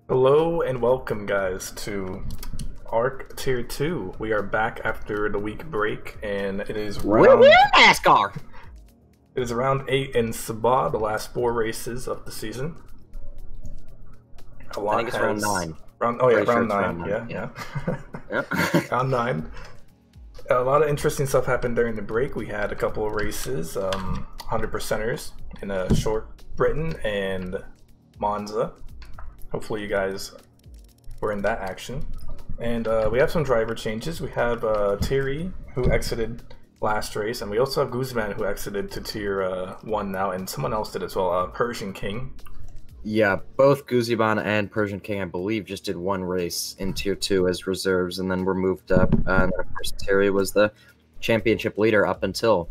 Hello and welcome, guys, to Arc Tier 2. We are back after the week break, and it is NASCAR. round 8 in Sabah, the last 4 races of the season. I think it's round 9. Round Sure 9. Round 9. Yeah. Yep. Round 9. A lot of interesting stuff happened during the break. We had a couple of races, 100%ers in a short Britain and Monza. Hopefully you guys were in that action. And we have some driver changes. We have Thierry, who exited last race, and we also have Guzman, who exited to Tier 1 now, and someone else did as well, Persian King. Yeah, both Guzman and Persian King, I believe, just did one race in Tier 2 as reserves, and then were moved up. And of course, Thierry was the championship leader up until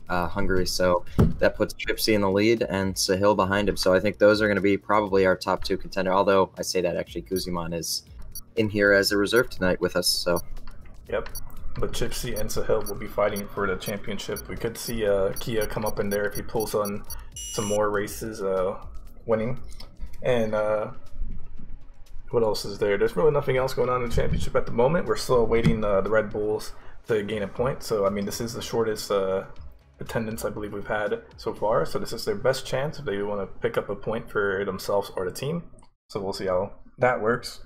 Hungary, so that puts Gypsy in the lead and Sahil behind him. So I think those are going to be probably our top 2 contender, although I say that actually Guzman is in here as a reserve tonight with us. So Yep, but Gypsy and Sahil will be fighting for the championship. We could see Kia come up in there if he pulls on some more races, winning. And what else is there? There's really nothing else going on in the championship at the moment. We're still awaiting the Red Bulls to gain a point. So I mean, this is the shortest attendance I believe we've had so far, so this is their best chance if they want to pick up a point for themselves or the team. So we'll see how that works.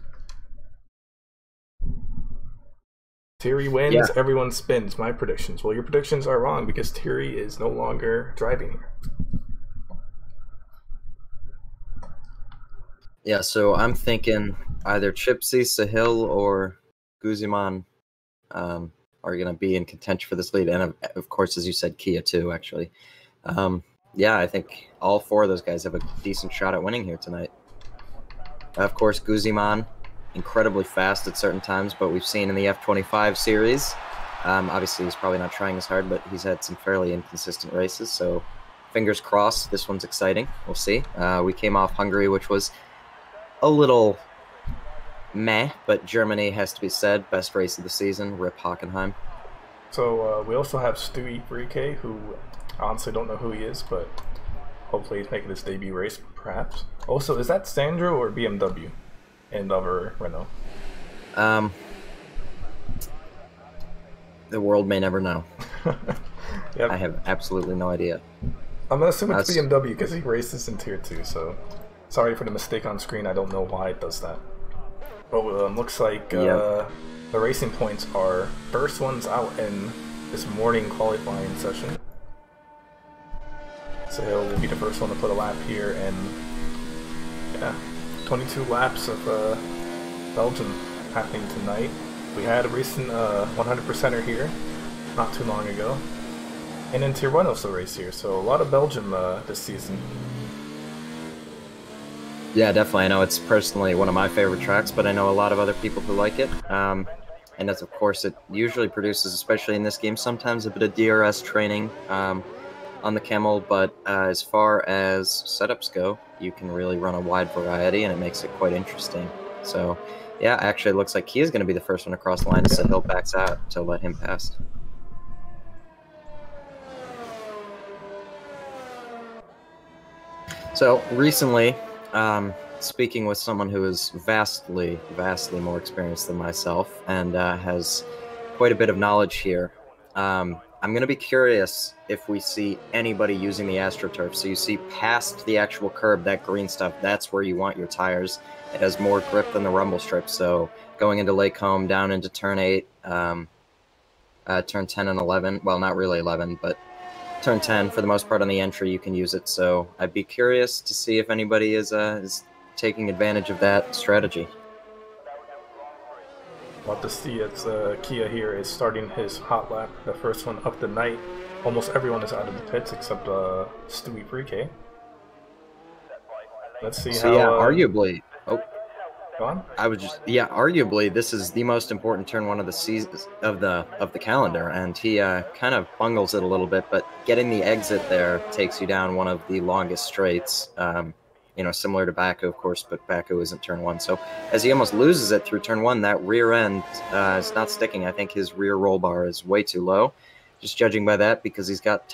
Thierry wins, yeah. Everyone spins. My predictions. Well, your predictions are wrong because Thierry is no longer driving here. Yeah, so I'm thinking either Gypsy, Sahil, or Guzman are going to be in contention for this lead. And of course, as you said, Kia too, actually. Yeah, I think all 4 of those guys have a decent shot at winning here tonight. Of course, Guzman, incredibly fast at certain times, but we've seen in the F25 series, obviously he's probably not trying as hard, but he's had some fairly inconsistent races. So fingers crossed, this one's exciting. We'll see. We came off Hungary, which was a little meh, but Germany has to be said. Best race of the season. Rip Hockenheim. So we also have Stewie Brike, who I honestly don't know who he is, but hopefully he's making his debut race, perhaps. Also, is that Sandro or BMW and over Renault? The world may never know. Yep. I have absolutely no idea. I'm gonna assume it's BMW because he races in Tier 2, so sorry for the mistake on screen. I don't know why it does that. Well, looks like the racing points are first ones out in this morning qualifying session. So he'll be the first one to put a lap here, and yeah, 22 laps of Belgium happening tonight. We had a recent 100%er here not too long ago, and in Tier 1 also race here, so a lot of Belgium this season. Yeah, definitely. I know it's personally one of my favorite tracks, but I know a lot of other people who like it. And as of course, it usually produces, especially in this game, sometimes a bit of DRS training on the Camel. But as far as setups go, you can really run a wide variety, and it makes it quite interesting. So, yeah, actually, it looks like Kia's going to be the first one across the line, so Hill backs out to let him pass. So recently, speaking with someone who is vastly more experienced than myself and has quite a bit of knowledge here, I'm going to be curious if we see anybody using the AstroTurf. So you see past the actual curb, that green stuff, that's where you want your tires. It has more grip than the rumble strip. So going into Lake Home, down into turn 8, turn 10 and 11, well, not really 11, but turn 10, for the most part on the entry, you can use it. So I'd be curious to see if anybody is taking advantage of that strategy. Love to see it's Kia here is starting his hot lap, the first one of the night. Almost everyone is out of the pits except Stewie Brike. Let's see how. Yeah, arguably. Oh, go on. Arguably, this is the most important turn 1 of the season of the calendar, and he kind of bungles it a little bit. But getting the exit there takes you down one of the longest straights. You know, similar to Baku, of course, but Baku isn't turn 1. So as he almost loses it through turn 1, that rear end is not sticking. I think his rear roll bar is way too low. just judging by that, because he's got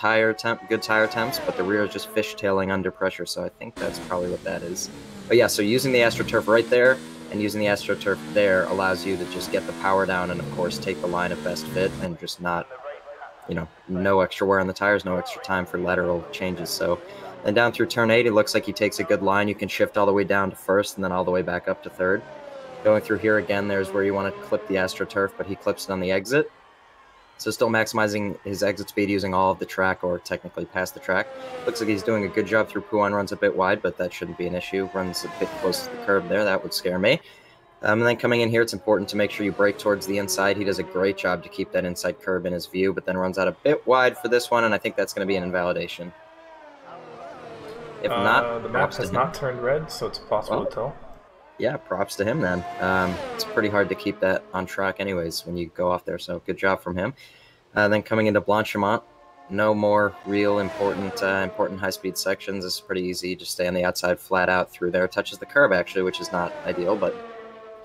good tire temps, but the rear is just fishtailing under pressure, so I think that's probably what that is. But yeah, so using the AstroTurf right there and using the AstroTurf there allows you to just get the power down and, of course, take the line of best fit and just not, no extra wear on the tires, no extra time for lateral changes. So then down through turn 8, it looks like he takes a good line. You can shift all the way down to first and then all the way back up to third. Going through here again, there's where you want to clip the AstroTurf, but he clips it on the exit. So still maximizing his exit speed using all of the track, or technically past the track. Looks like he's doing a good job through Puan, runs a bit wide, but that shouldn't be an issue. Runs a bit close to the curb there, that would scare me. And then coming in here, it's important to make sure you brake towards the inside. He does a great job to keep that inside curb in his view, but then runs out a bit wide for this one, and I think that's going to be an invalidation. If not, the map has not turned red, so it's possible to tell. Yeah, props to him then. It's pretty hard to keep that on track anyways when you go off there, so good job from him. Then coming into Blanchimont, no more real important high-speed sections. This is pretty easy. Just stay on the outside flat out through there. Touches the curb, actually, which is not ideal, but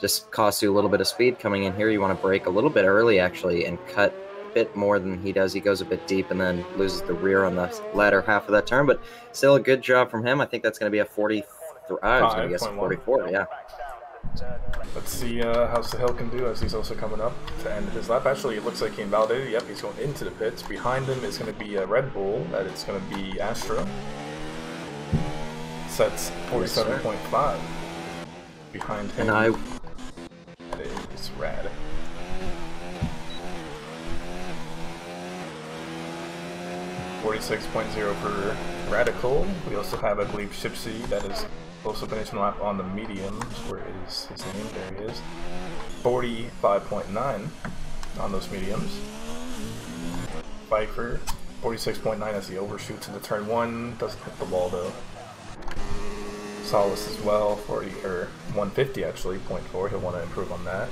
just costs you a little bit of speed. Coming in here, you want to brake a little bit early, actually, and cut a bit more than he does. He goes a bit deep and then loses the rear on the latter half of that turn, but still a good job from him. I think that's going to be a 43. I was going to guess 44, yeah. Let's see how Sahil can do as he's also coming up to end his lap. Actually, it looks like he invalidated. Yep, he's going into the pits. Behind him is going to be a Red Bull. That it's going to be Astra. Sets 47.5. Behind him. And that is rad. .0 for Radical. We also have, I believe, Shipsy. That is also finishing the lap on the mediums. Where is his name? There he is. 45.9 on those mediums. Pfeiffer, 46.9 as he overshoots into turn 1. Doesn't hit the wall though. Solace as well, 150 actually, 0.4. He'll want to improve on that.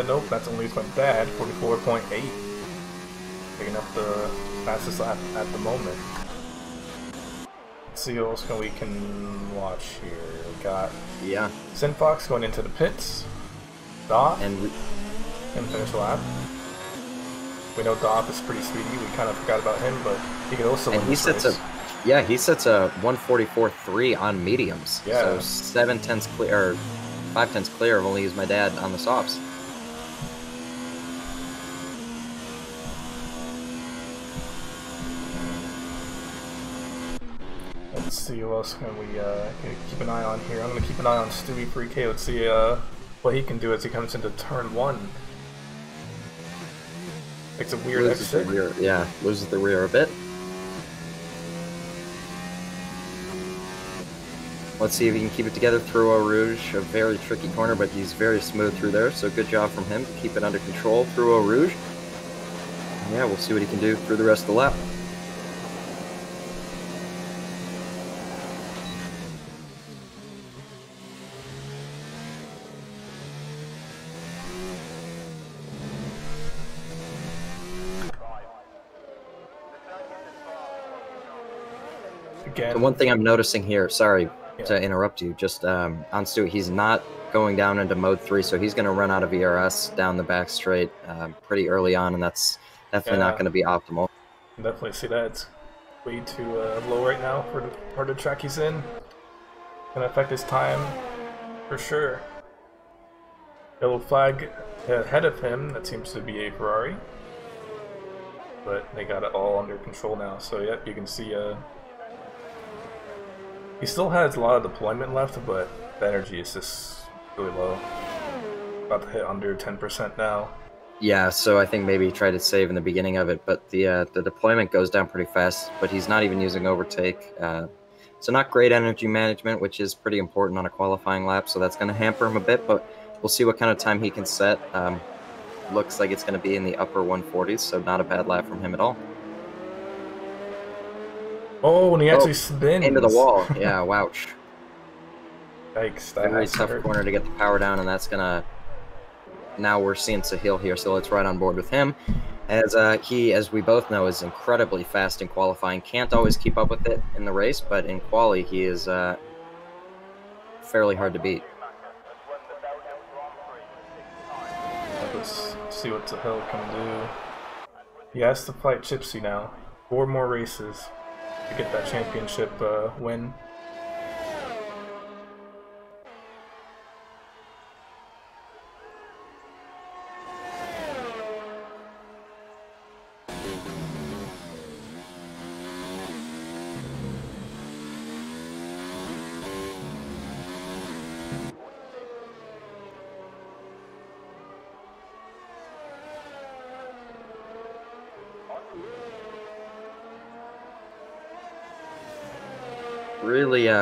Nope, that's only went bad. 44.8. Picking up the fastest lap at the moment. Let's see what else we can watch here. We got Sinfox going into the pits. Dolph and finish the lap. We know Dolph is pretty speedy. We kind of forgot about him, but he could also win this race. He sets a 144.3 on mediums. Yeah. So 7/10 clear, or 5/10 clear of only use my dad on the softs. Let's see what else can we keep an eye on here. I'm going to keep an eye on Stewie 3K. Let's see what he can do as he comes into turn 1. It's a weird exit. Loses the rear a bit. Let's see if he can keep it together through Eau Rouge. A very tricky corner, but he's very smooth through there, so good job from him to keep it under control through Eau Rouge. Yeah, we'll see what he can do through the rest of the lap. The one thing I'm noticing here, sorry to interrupt you, just on Stu, he's not going down into mode 3, so he's going to run out of ERS down the back straight pretty early on, and that's definitely not going to be optimal. Definitely see that. It's way too low right now for the part of the track he's in. Going to affect his time for sure. Yellow flag ahead of him, that seems to be a Ferrari. But they got it all under control now, so yep, you can see he still has a lot of deployment left, but the energy is just really low. About to hit under 10% now. Yeah, so I think maybe he tried to save in the beginning of it, but the deployment goes down pretty fast, but he's not even using overtake. So not great energy management, which is pretty important on a qualifying lap, so that's going to hamper him a bit, but we'll see what kind of time he can set. Looks like it's going to be in the upper 140s, so not a bad lap from him at all. Oh, and he actually spins. Into the wall. Yeah, wouch. Yikes. Very tough corner to get the power down, and that's going to... Now we're seeing Sahil here, so let's ride on board with him. As he, as we both know, is incredibly fast in qualifying. Can't always keep up with it in the race, but in quali he is fairly hard to beat. Let's see what Sahil can do. He has to fight Chipsy now. 4 more races to get that championship win.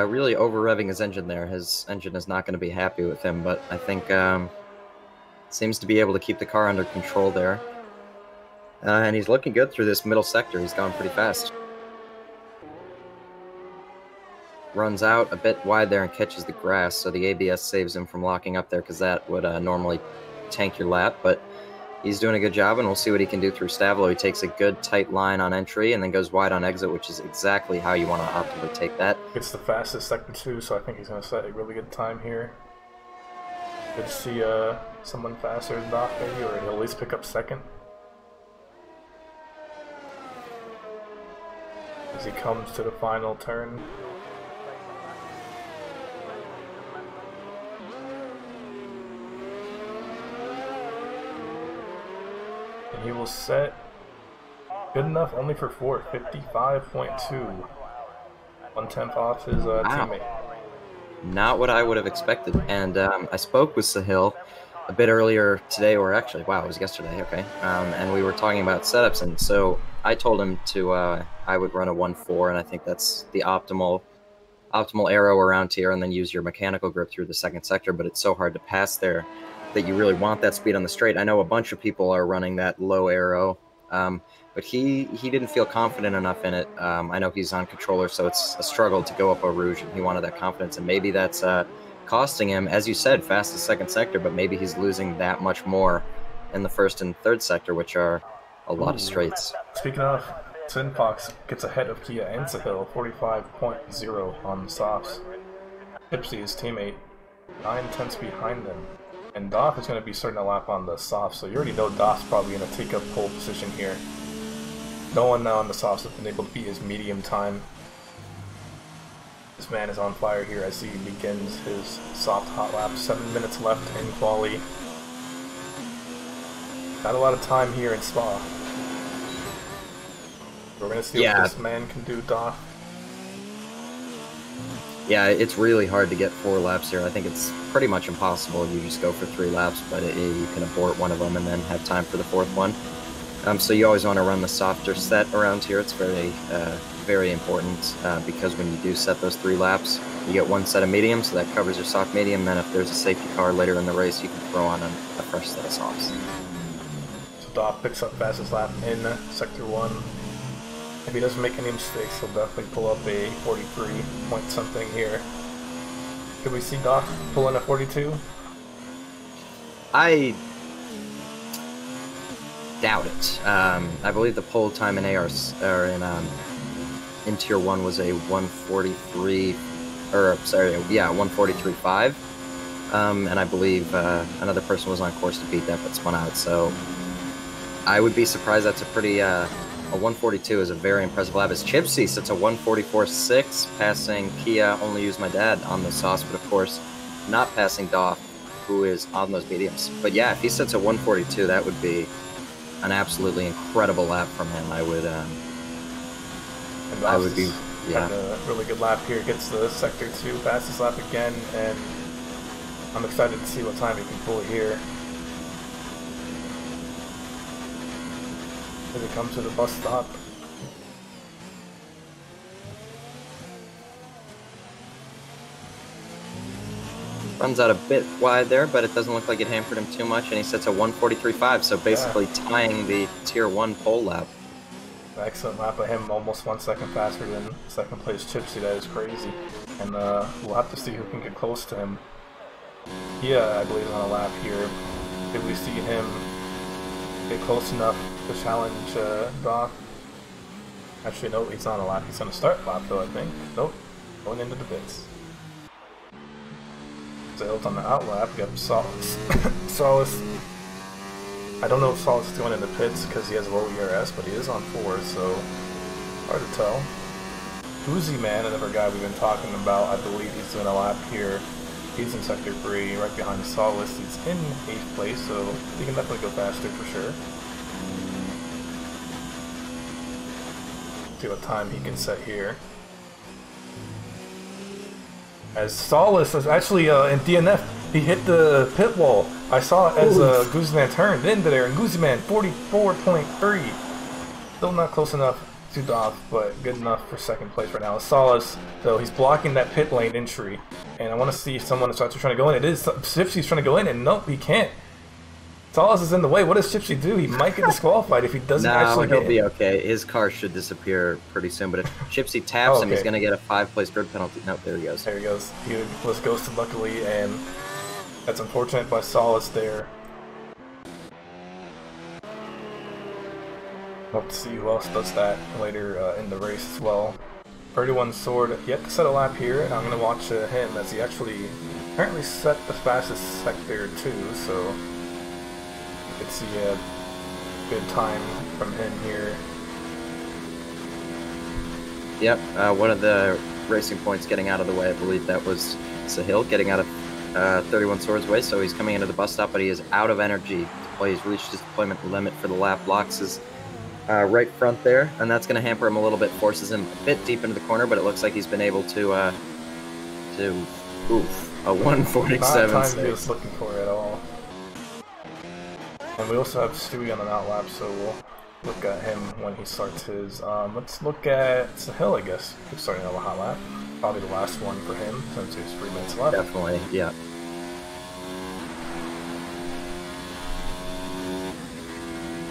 Really over-revving his engine there. His engine is not going to be happy with him, but I think seems to be able to keep the car under control there. And he's looking good through this middle sector. He's going pretty fast. Runs out a bit wide there and catches the grass, so the ABS saves him from locking up there, because that would normally tank your lap, but he's doing a good job, and we'll see what he can do through Stavelo. He takes a good tight line on entry and then goes wide on exit, which is exactly how you want to optimally take that. It's the fastest sector 2, so I think he's going to set a really good time here. Good to see someone faster than Dolph, maybe, or he'll at least pick up second. As he comes to the final turn. He will set good enough only for 4th, 55.2. 1/10 off his teammate. Not what I would have expected. And I spoke with Sahil a bit earlier today, or actually, wow, it was yesterday, okay. And we were talking about setups, and so I told him to, I would run a 1.4, and I think that's the optimal aero around here, and then use your mechanical grip through the second sector, but it's so hard to pass there that you really want that speed on the straight. I know a bunch of people are running that low aero, but he didn't feel confident enough in it. I know he's on controller, so it's a struggle to go up a Rouge, and he wanted that confidence, and maybe that's costing him, as you said, fastest second sector, but maybe he's losing that much more in the first and third sector, which are a lot of straights. Speaking of, Twin Fox gets ahead of Kia and Sahil, 45.0 on softs. Tipsy, his teammate, 9/10 behind them. And Dolph is going to be starting a lap on the soft, so you already know Dolph's probably going to take up pole position here. No one now on the softs has been able to beat his medium time. This man is on fire here as he begins his soft hot lap. 7 minutes left in quali. Not a lot of time here in Spa. We're going to see what this man can do, Dolph. Yeah, it's really hard to get 4 laps here. I think it's pretty much impossible. You just go for 3 laps, but you can abort one of them and then have time for the 4th one. So you always want to run the softer set around here. It's very important because when you do set those 3 laps, you get 1 set of mediums, so that covers your soft medium. Then if there's a safety car later in the race, you can throw on a fresh set of softs. So Dolph picks up fastest lap in Sector 1. If he doesn't make any mistakes, he'll definitely pull up a 43 point something here. Could we see Dolph pull in a 42? I doubt it. I believe the pole time in in Tier 1 was a 143, or sorry, yeah, 143.5. And I believe another person was on course to beat that but spun out. So I would be surprised. That's a pretty a 142 is a very impressive lap. As Chipsy sits a 144.6, passing Kia, Only Use My Dad on the sauce, but of course not passing Dolph, who is on those mediums. But yeah, if he sits a 142, that would be an absolutely incredible lap from him. I would be, yeah. Had a really good lap here. Gets the Sector 2 fastest lap again, and I'm excited to see what time he can pull here. As he comes to the bus stop. Runs out a bit wide there, but it doesn't look like it hampered him too much, and he sets a 143.5, so basically tying the Tier 1 pole lap. Excellent lap of him, almost 1 second faster than second place Chipsy. That is crazy. And we'll have to see who can get close to him. Yeah, I believe, is on a lap here. Did we see him get close enough to challenge Dolph? Actually, no, he's on a lap. He's on a start lap, though, I think. Nope, going into the pits. Sailed on the out lap. We got Solace I don't know if Saul's going in the pits because he has low ERS, but he is on 4, so hard to tell. Uzi Man, another guy we've been talking about, I believe he's doing a lap here. He's in Sector 3, right behind Solace. He's in 8th place, so he can definitely go faster for sure. See what time he can set here. As Solace is actually in DNF, he hit the pit wall. I saw it as Guzman turned into there, and Guzman 44.3. Still not close enough to Dolph, but good enough for 2nd place right now. Solace, though, he's blocking that pit lane entry, and I want to see someone that's actually trying to go in. It is Chipsy's trying to go in, and nope, he can't. Solace is in the way. What does Chipsy do? He might get disqualified if he doesn't actually get in. No, he'll be okay. His car should disappear pretty soon, but if Chipsy taps him, he's going to get a 5-place grid penalty. Nope, there he goes. There he goes. He was ghosted, luckily, and that's unfortunate by Solace there. Hope to see who else does that later in the race as well. 31 Sword yet to set a lap here, and I'm going to watch him as he actually apparently set the fastest sector too, so you could see a good time from him here. Yep, one of the racing points getting out of the way, I believe that was Sahil getting out of 31 Sword's way, so he's coming into the bus stop, but he is out of energy to play. He's reached his deployment limit for the lap. Locks his right front there, and that's going to hamper him a little bit, forces him a bit deep into the corner, but it looks like he's been able to a 147. Not time he was looking for at all. And we also have Stewie on an outlap, so we'll look at him when he starts his. Let's look at Sahil, I guess. He's starting on a hot lap. Probably the last one for him, since there's 3 minutes left. Definitely, yeah.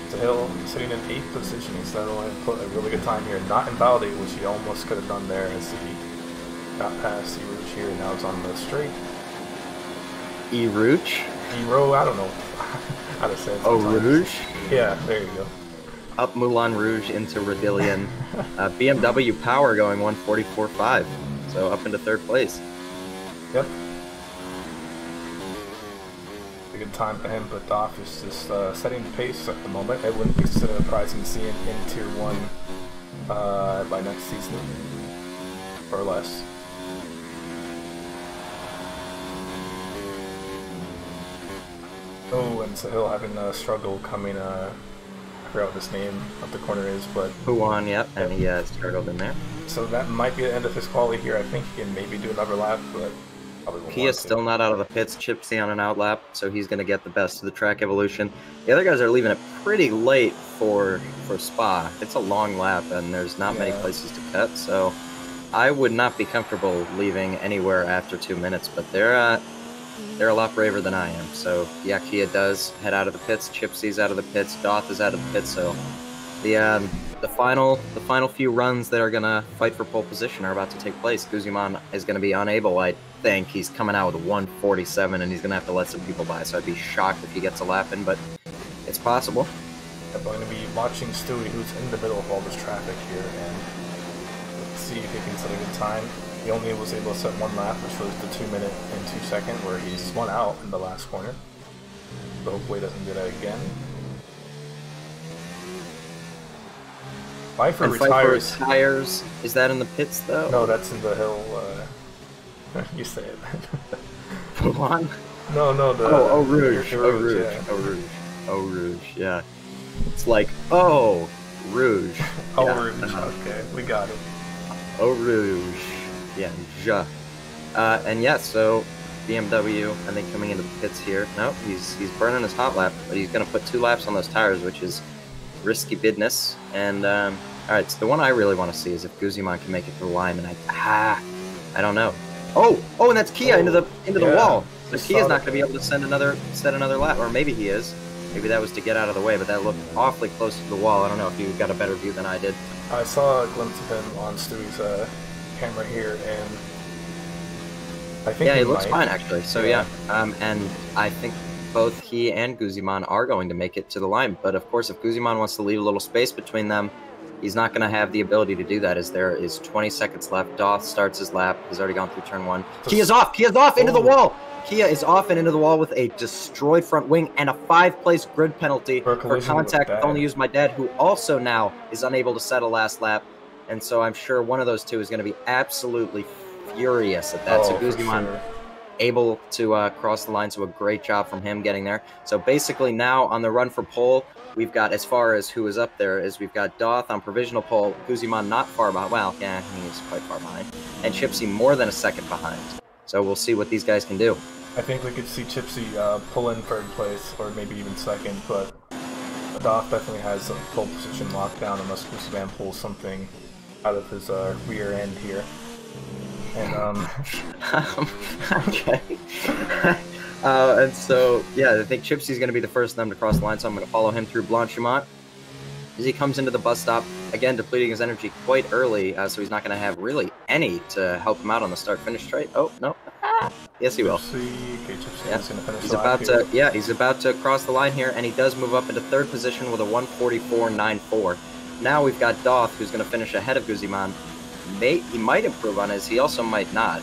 Sahil sitting in 8th position. He's settled and put a really good time here. Not invalidate, which he almost could have done there as he got past E-Rouge here. Now it's on the straight. E-Rouge? E-Row, I don't know how to say it. Oh, Rouge? Yeah, there you go. Up Moulin Rouge into Rodillion. BMW Power going 144.5, so up into 3rd place. Yep. A good time for him, but Dolph is just setting the pace at the moment. It wouldn't be surprising to see him in Tier 1 by next season, or less. Oh, and Sahil having a struggle coming, I forgot what his name of the corner is, but... Huan, yep, and he struggled in there. So that might be the end of his quality here. I think he can maybe do another lap, but probably won't. He is still not out of the pits. Chipsy on an outlap, so he's going to get the best of the track evolution. The other guys are leaving it pretty late for Spa. It's a long lap, and there's not many places to cut, so I would not be comfortable leaving anywhere after 2 minutes, but they're a lot braver than I am. So yeah, Kia does head out of the pits. Chipsy's out of the pits. Doth is out of the pits. So the final few runs that are gonna fight for pole position are about to take place. Guzman is gonna be unable. I think he's coming out with a 147, and he's gonna have to let some people by. So I'd be shocked if he gets a lap in, but it's possible. I'm going to be watching Stewie, who's in the middle of all this traffic here, and let's see if he can set a good time. He only was able to set 1 lap, which was the 2 minute and 2 second, where he spun out in the last corner. So hopefully he doesn't do that again. Pfeiffer retires. Retires. Is that in the pits though? No, that's in the hill. You say it. One? No, the. Oh, Rouge. Oh, Rouge. Yeah. Oh, Rouge. Oh, Rouge. Yeah. It's like, oh, Rouge. Oh, yeah. Rouge. Okay, we got it. Oh, Rouge. Yeah, ja. And yeah, so BMW, I think coming into the pits here. No, he's burning his hot lap, but he's going to put 2 laps on those tires, which is risky business. And all right, so the one I really want to see is if Guzman can make it to the line, and I don't know. Oh, and that's Kia into the wall. So Kia's not going to be able to set another lap, or maybe he is. Maybe that was to get out of the way, but that looked awfully close to the wall. I don't know if you got a better view than I did. I saw a glimpse of him on Stewie's camera here, and I think he looks fine actually. So yeah, and I think both he and Guzman are going to make it to the line. But of course, if Guzman wants to leave a little space between them, he's not going to have the ability to do that as there is 20 seconds left. Dolph starts his lap. He's already gone through turn 1. Kia's off! Kia's off into the wall! Kia is off and into the wall with a destroyed front wing and a 5-place grid penalty for contact with Only Use My Dad, who also now is unable to settle last lap. And so I'm sure one of those two is going to be absolutely furious at that. So Guzman able to cross the line, so a great job from him getting there. So basically now on the run for pole, we've got, as far as who is up there, is we've got Dolph on provisional pole, Guzman not far behind, well, yeah, he's quite far behind, and Chipsy more than a second behind. So we'll see what these guys can do. I think we could see Chipsy pull in third place, or maybe even second, but Dolph definitely has a pole position locked down unless Guzman pulls something out of his rear end here. And okay. And so, yeah, I think Chipsy's going to be the first of them to cross the line, so I'm going to follow him through Blanchimont. As he comes into the bus stop, again, depleting his energy quite early, so he's not going to have really any to help him out on the start-finish straight. Oh, no. Yes, he will. He's about to cross the line here, and he does move up into third position with a 1:44.94. Now we've got Dolph, who's going to finish ahead of Guzman. He might improve on his, he also might not.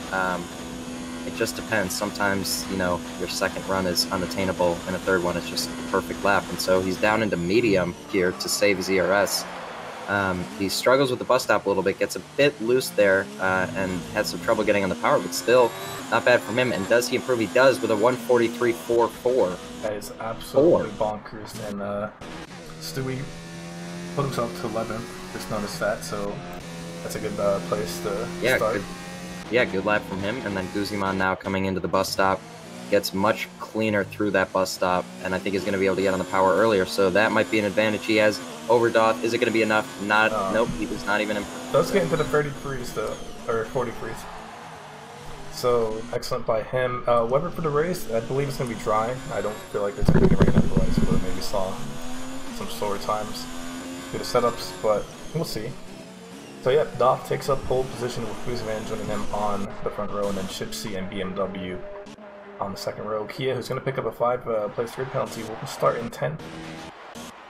It just depends. Sometimes, you know, your second run is unattainable, and a third one is just the perfect lap. And so he's down into medium here to save his ERS. He struggles with the bus stop a little bit, gets a bit loose there, and has some trouble getting on the power, but still not bad from him. And does he improve? He does with a 1:43.44. That is absolutely bonkers. And Stewie put himself to 11th. Just noticed that, so that's a good place to start. Good lap from him. And then Guzman now coming into the bus stop, gets much cleaner through that bus stop, and I think he's going to be able to get on the power earlier, so that might be an advantage he has over Dolph. Is it going to be enough? Nope, he does not even improve. Does get into the 33s though, or 43s. So, excellent by him. Weber for the race, I believe it's going to be dry. I don't feel like it's going to be rain otherwise, but maybe saw some slower times due to setups, but we'll see. So yeah, Dolph takes up pole position with Guzman joining him on the front row, and then Chipsy and BMW on the second row. Kia, who's going to pick up a 5-place grid penalty, will start in 10th,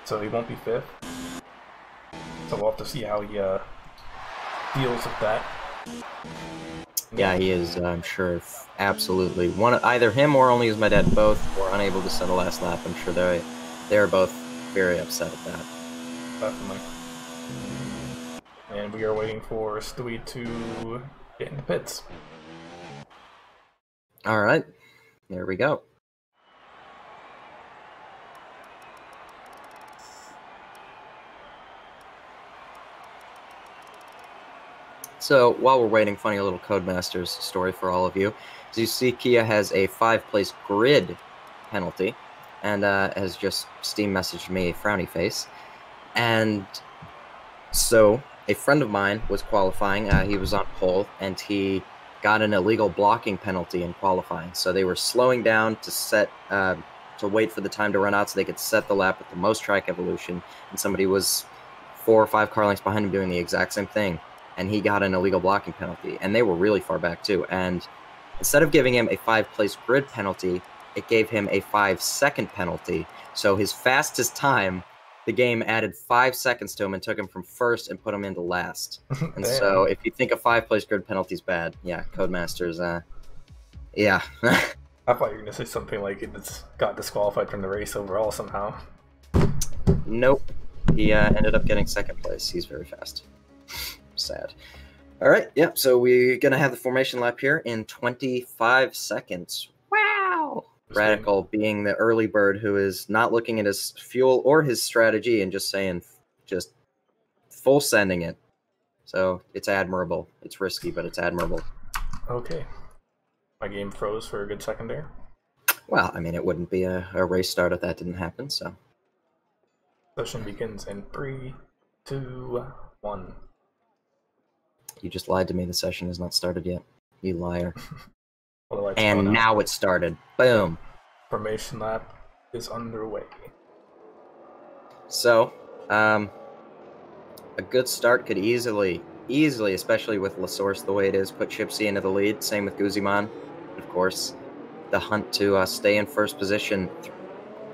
so he won't be 5th. So we'll have to see how he deals with that. Yeah, he is, I'm sure, absolutely. Either him or Only Use My Dad, both were unable to set a last lap. I'm sure they're both very upset at that. Definitely. And we are waiting for Stewie to get in the pits. All right, there we go. So while we're waiting, funny little Codemasters story for all of you. As you see, Kia has a 5-place grid penalty, and has just Steam messaged me a frowny face. And so a friend of mine was qualifying. He was on pole, and he got an illegal blocking penalty in qualifying. So they were slowing down to wait for the time to run out so they could set the lap with the most track evolution. And somebody was 4 or 5 car lengths behind him doing the exact same thing. And he got an illegal blocking penalty. And they were really far back too. And instead of giving him a 5-place grid penalty, it gave him a 5-second penalty. So his fastest time, the game added 5 seconds to him and took him from first and put him into last. And so if you think a 5-place grid penalty is bad, yeah, Codemasters, yeah. I thought you were going to say something like it got disqualified from the race overall somehow. Nope. He ended up getting second place. He's very fast. Sad. All right, yep, so we're going to have the formation lap here in 25 seconds. Wow! Radical being the early bird who is not looking at his fuel or his strategy and just saying, just full sending it. So it's admirable. It's risky, but it's admirable. Okay. My game froze for a good second there. Well, I mean, it wouldn't be a race start if that didn't happen, so. Session begins in 3, 2, 1. You just lied to me. The session has not started yet. You liar. And now it started. Boom. Formation lap is underway. So, a good start could easily, especially with La Source the way it is, put Chipsy into the lead. Same with Guzman. Of course, the hunt to stay in first position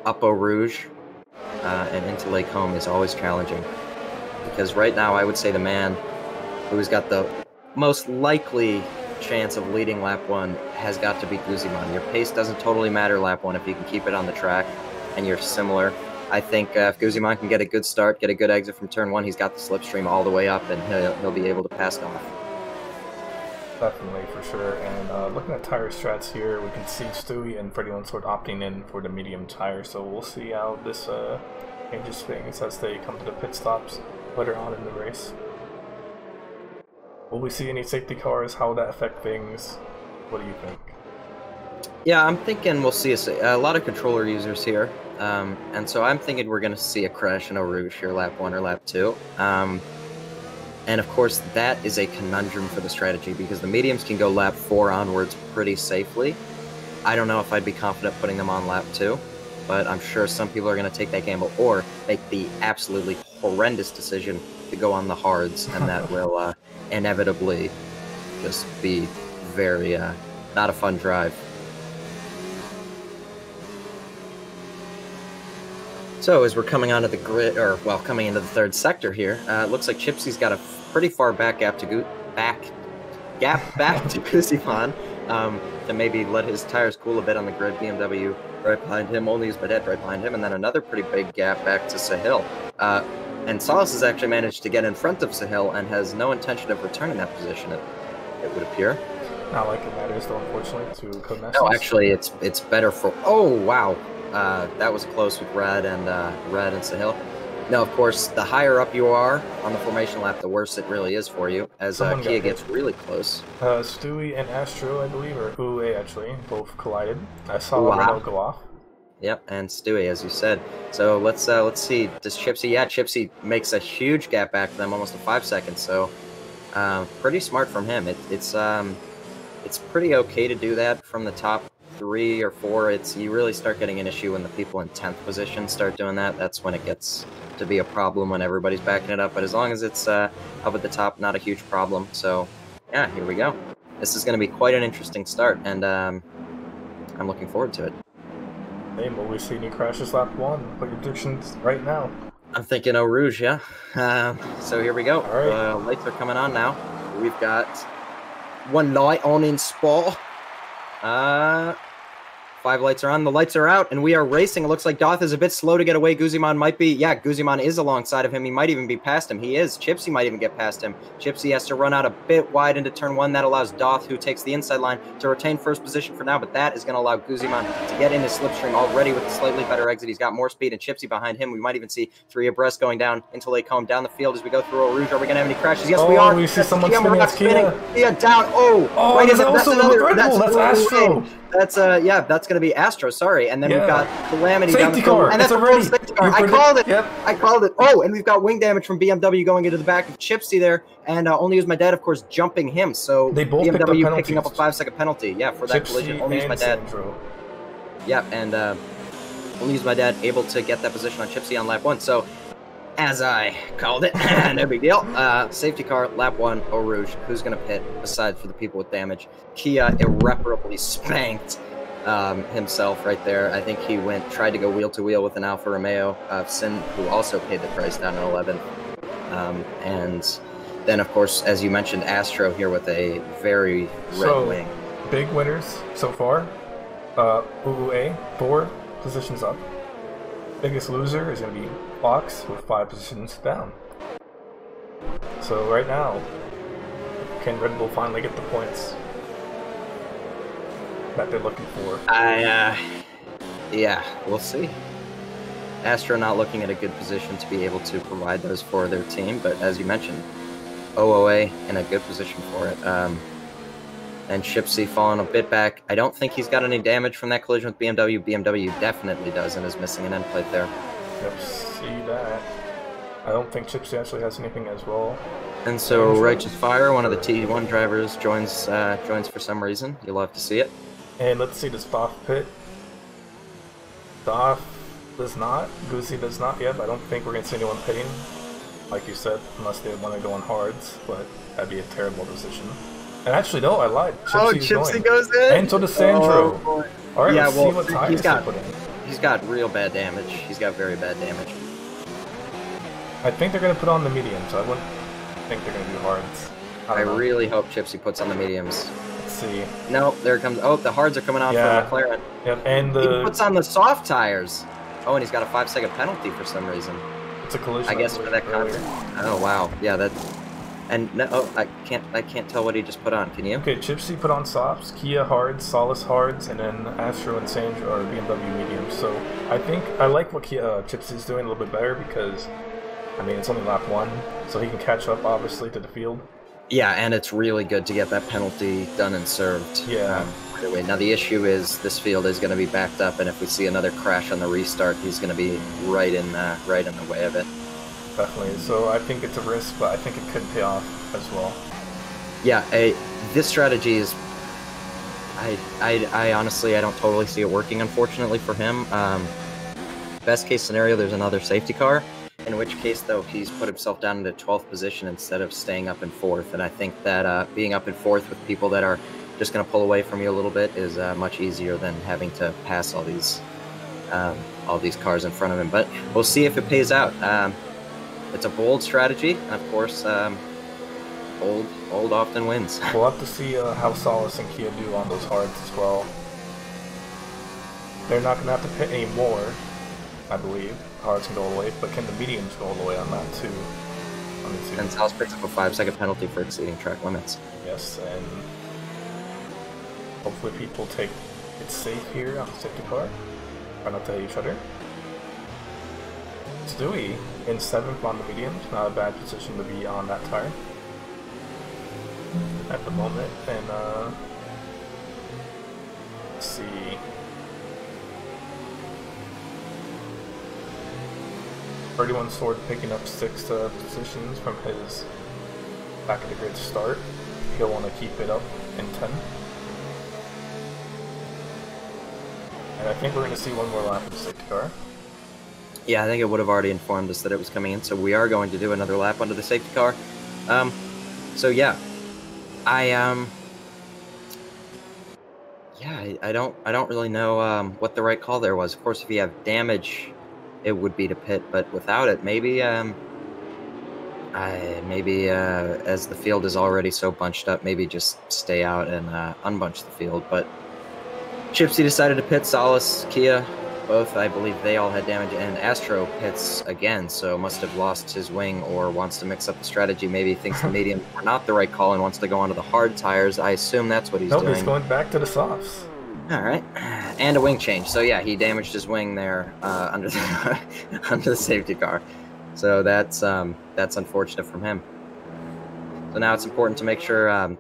up Eau Rouge and into Lake Home is always challenging. because right now I would say the man who's got the most likely chance of leading lap 1 has got to be Guzman. Your pace doesn't totally matter lap 1 if you can keep it on the track and you're similar. I think if Guzman can get a good start, get a good exit from turn 1, he's got the slipstream all the way up and he'll be able to pass Dolph. Definitely, for sure. And looking at tire strats here, we can see Stewie and Freddie Lunsford opting in for the medium tire, so we'll see how this changes things as they come to the pit stops later on in the race. Will we see any safety cars? How will that affect things? What do you think? Yeah, I'm thinking we'll see a lot of controller users here, and so I'm thinking we're going to see a crash in Eau Rouge here, lap 1 or lap 2. And of course, that is a conundrum for the strategy because the mediums can go lap 4 onwards pretty safely. I don't know if I'd be confident putting them on lap 2, but I'm sure some people are going to take that gamble or make the absolutely horrendous decision to go on the hards, and that will inevitably just be very not a fun drive. So as we're coming onto the grid, or well, coming into the third sector here, it looks like Chipsy's got a pretty far back gap to Guzman, to maybe let his tires cool a bit on the grid. BMW right behind him, only use my dad right behind him, and then another pretty big gap back to Sahil. And Salas has actually managed to get in front of Sahil and has no intention of returning that position, it would appear. Not like it matters, though, unfortunately, to Codemasters. No, actually, it's better for... Oh, wow. That was close with Red and Sahil. No, of course, the higher up you are on the formation lap, the worse it really is for you, as Kia gets really close. Stewie and Astro, I believe, or UA actually, both collided. I saw Renault go off. Yep, and Stewie, as you said. So let's see. Does Chipsy? Yeah, Chipsy makes a huge gap back to them, almost a 5 seconds. So pretty smart from him. It's pretty okay to do that from the top 3 or 4. You really start getting an issue when the people in 10th position start doing that. That's when it gets to be a problem when everybody's backing it up. But as long as it's up at the top, not a huge problem. So yeah, here we go. This is going to be quite an interesting start, and I'm looking forward to it. Hey, will we see any crashes lap 1? Put your predictions right now. I'm thinking Eau Rouge, yeah. So here we go. All right. Lights are coming on now. We've got one light on in Spa. 5 lights are on. The lights are out, and we are racing. It looks like Dolph is a bit slow to get away. Guzman might be. Yeah, Guzman is alongside of him. He might even be past him. He is. Chipsy might even get past him. Chipsy has to run out a bit wide into turn 1. That allows Dolph, who takes the inside line, to retain first position for now, but that is going to allow Guzman to get in his slipstream already with a slightly better exit. He's got more speed, and Chipsy behind him. We might even see 3 abreast going down until they come down the field as we go through Eau Rouge. Are we going to have any crashes? Yes, we are. We see someone spinning. Kia down. Oh, right, that's another Red Bull. That's Astro. That's that's gonna be Astro. Sorry, and then we've got Calamity safety down the car. field, and that's a safety car. I called it. Yep. I called it. Oh, and we've got wing damage from BMW going into the back of Chipsy there, and only use my dad, of course, jumping him. So they both BMW picking up a 5-second penalty. Yeah, for that Chipsy collision. Only use my dad. Sandro. Yeah, and only use my dad able to get that position on Chipsy on lap 1. So, as I called it, no big deal. Safety car, lap 1, Eau Rouge. Who's gonna pit aside for the people with damage? Kia irreparably spanked himself right there. I think he tried to go wheel to wheel with an Alfa Romeo Sin, who also paid the price down in 11th. And then, of course, as you mentioned, Astro here with a very red wing. Big winners so far. UUA, 4 positions up. Biggest loser is going to be Fox with 5 positions down. So right now, can Red Bull finally get the points that they're looking for? Yeah, we'll see. Astro not looking at a good position to be able to provide those for their team, but as you mentioned, OOA in a good position for it. And Chipsy falling a bit back. I don't think he's got any damage from that collision with BMW. BMW definitely does and is missing an end plate there. Yep, see that. I don't think Chipsy actually has anything as well. And so Righteous Fire, one of the T1 drivers, joins for some reason. You'll have to see it. And let's see, does Dolph pit? Dolph does not. Goosey does not yet. I don't think we're going to see anyone pitting, like you said, unless they want to go on hards, but that'd be a terrible decision. And actually, no, I lied. Chipsy goes in? And so does Sandro. Oh, alright, yeah, let's see what tires they put in. He's got real bad damage. He's got very bad damage. I think they're going to put on the mediums. I wouldn't think they're going to do hards. I really hope Gypsy puts on the mediums. Let's see. No, there comes. Oh, the hards are coming on for McLaren. Yep, and he puts on the soft tires. Oh, and he's got a 5-second penalty for some reason. It's a collision. I guess for that contact. Oh wow, yeah, that. And no, oh, I can't tell what he just put on. Can you? Okay, Gypsy put on softs, Kia hards, Solus hards, and then Astro and Sandra are BMW mediums. So I think I like what Gypsy's doing a little bit better because, I mean, it's only lap 1, so he can catch up obviously to the field. Yeah, and it's really good to get that penalty done and served. Yeah. Right away. Now the issue is this field is going to be backed up, and if we see another crash on the restart, he's going to be right in the way of it. Definitely. So I think it's a risk, but I think it could pay off as well. Yeah, this strategy is. I honestly I don't totally see it working. Unfortunately for him, best case scenario, there's another safety car. In which case, though, he's put himself down into 12th position instead of staying up in 4th. And I think that being up in 4th with people that are just going to pull away from you a little bit is much easier than having to pass all these cars in front of him. But we'll see if it pays out. It's a bold strategy, and of course, bold often wins. We'll have to see how Solus and Kia do on those hards as well. They're not going to have to pit any more, I believe. Hards can go all the way, but can the mediums go all the way on that too? And Solus picks up a 5-second penalty for exceeding track limits. Yes, and hopefully people take it safe here on the safety car. Try not to hit each other. Stewie in 7th on the mediums, not a bad position to be on that tire at the moment. And let's see. 31 Sword picking up 6 positions from his back of the grid start. He'll want to keep it up in 10. And I think we're going to see one more lap of the safety car. Yeah, I think it would have already informed us that it was coming in, so we are going to do another lap under the safety car. So yeah, I don't really know what the right call there was. Of course, if you have damage, it would be to pit, but without it, maybe as the field is already so bunched up, maybe just stay out and unbunch the field. But Gypsy decided to pit. Solus, Kia, both, I believe they all had damage, and Astro pits again, so must have lost his wing or wants to mix up the strategy. Maybe he thinks the medium are not the right call and wants to go onto the hard tires. I assume that's what he's doing. Nope, he's going back to the softs. All right, and a wing change. So yeah, he damaged his wing there under the safety car. So that's unfortunate from him. So now it's important to make sure,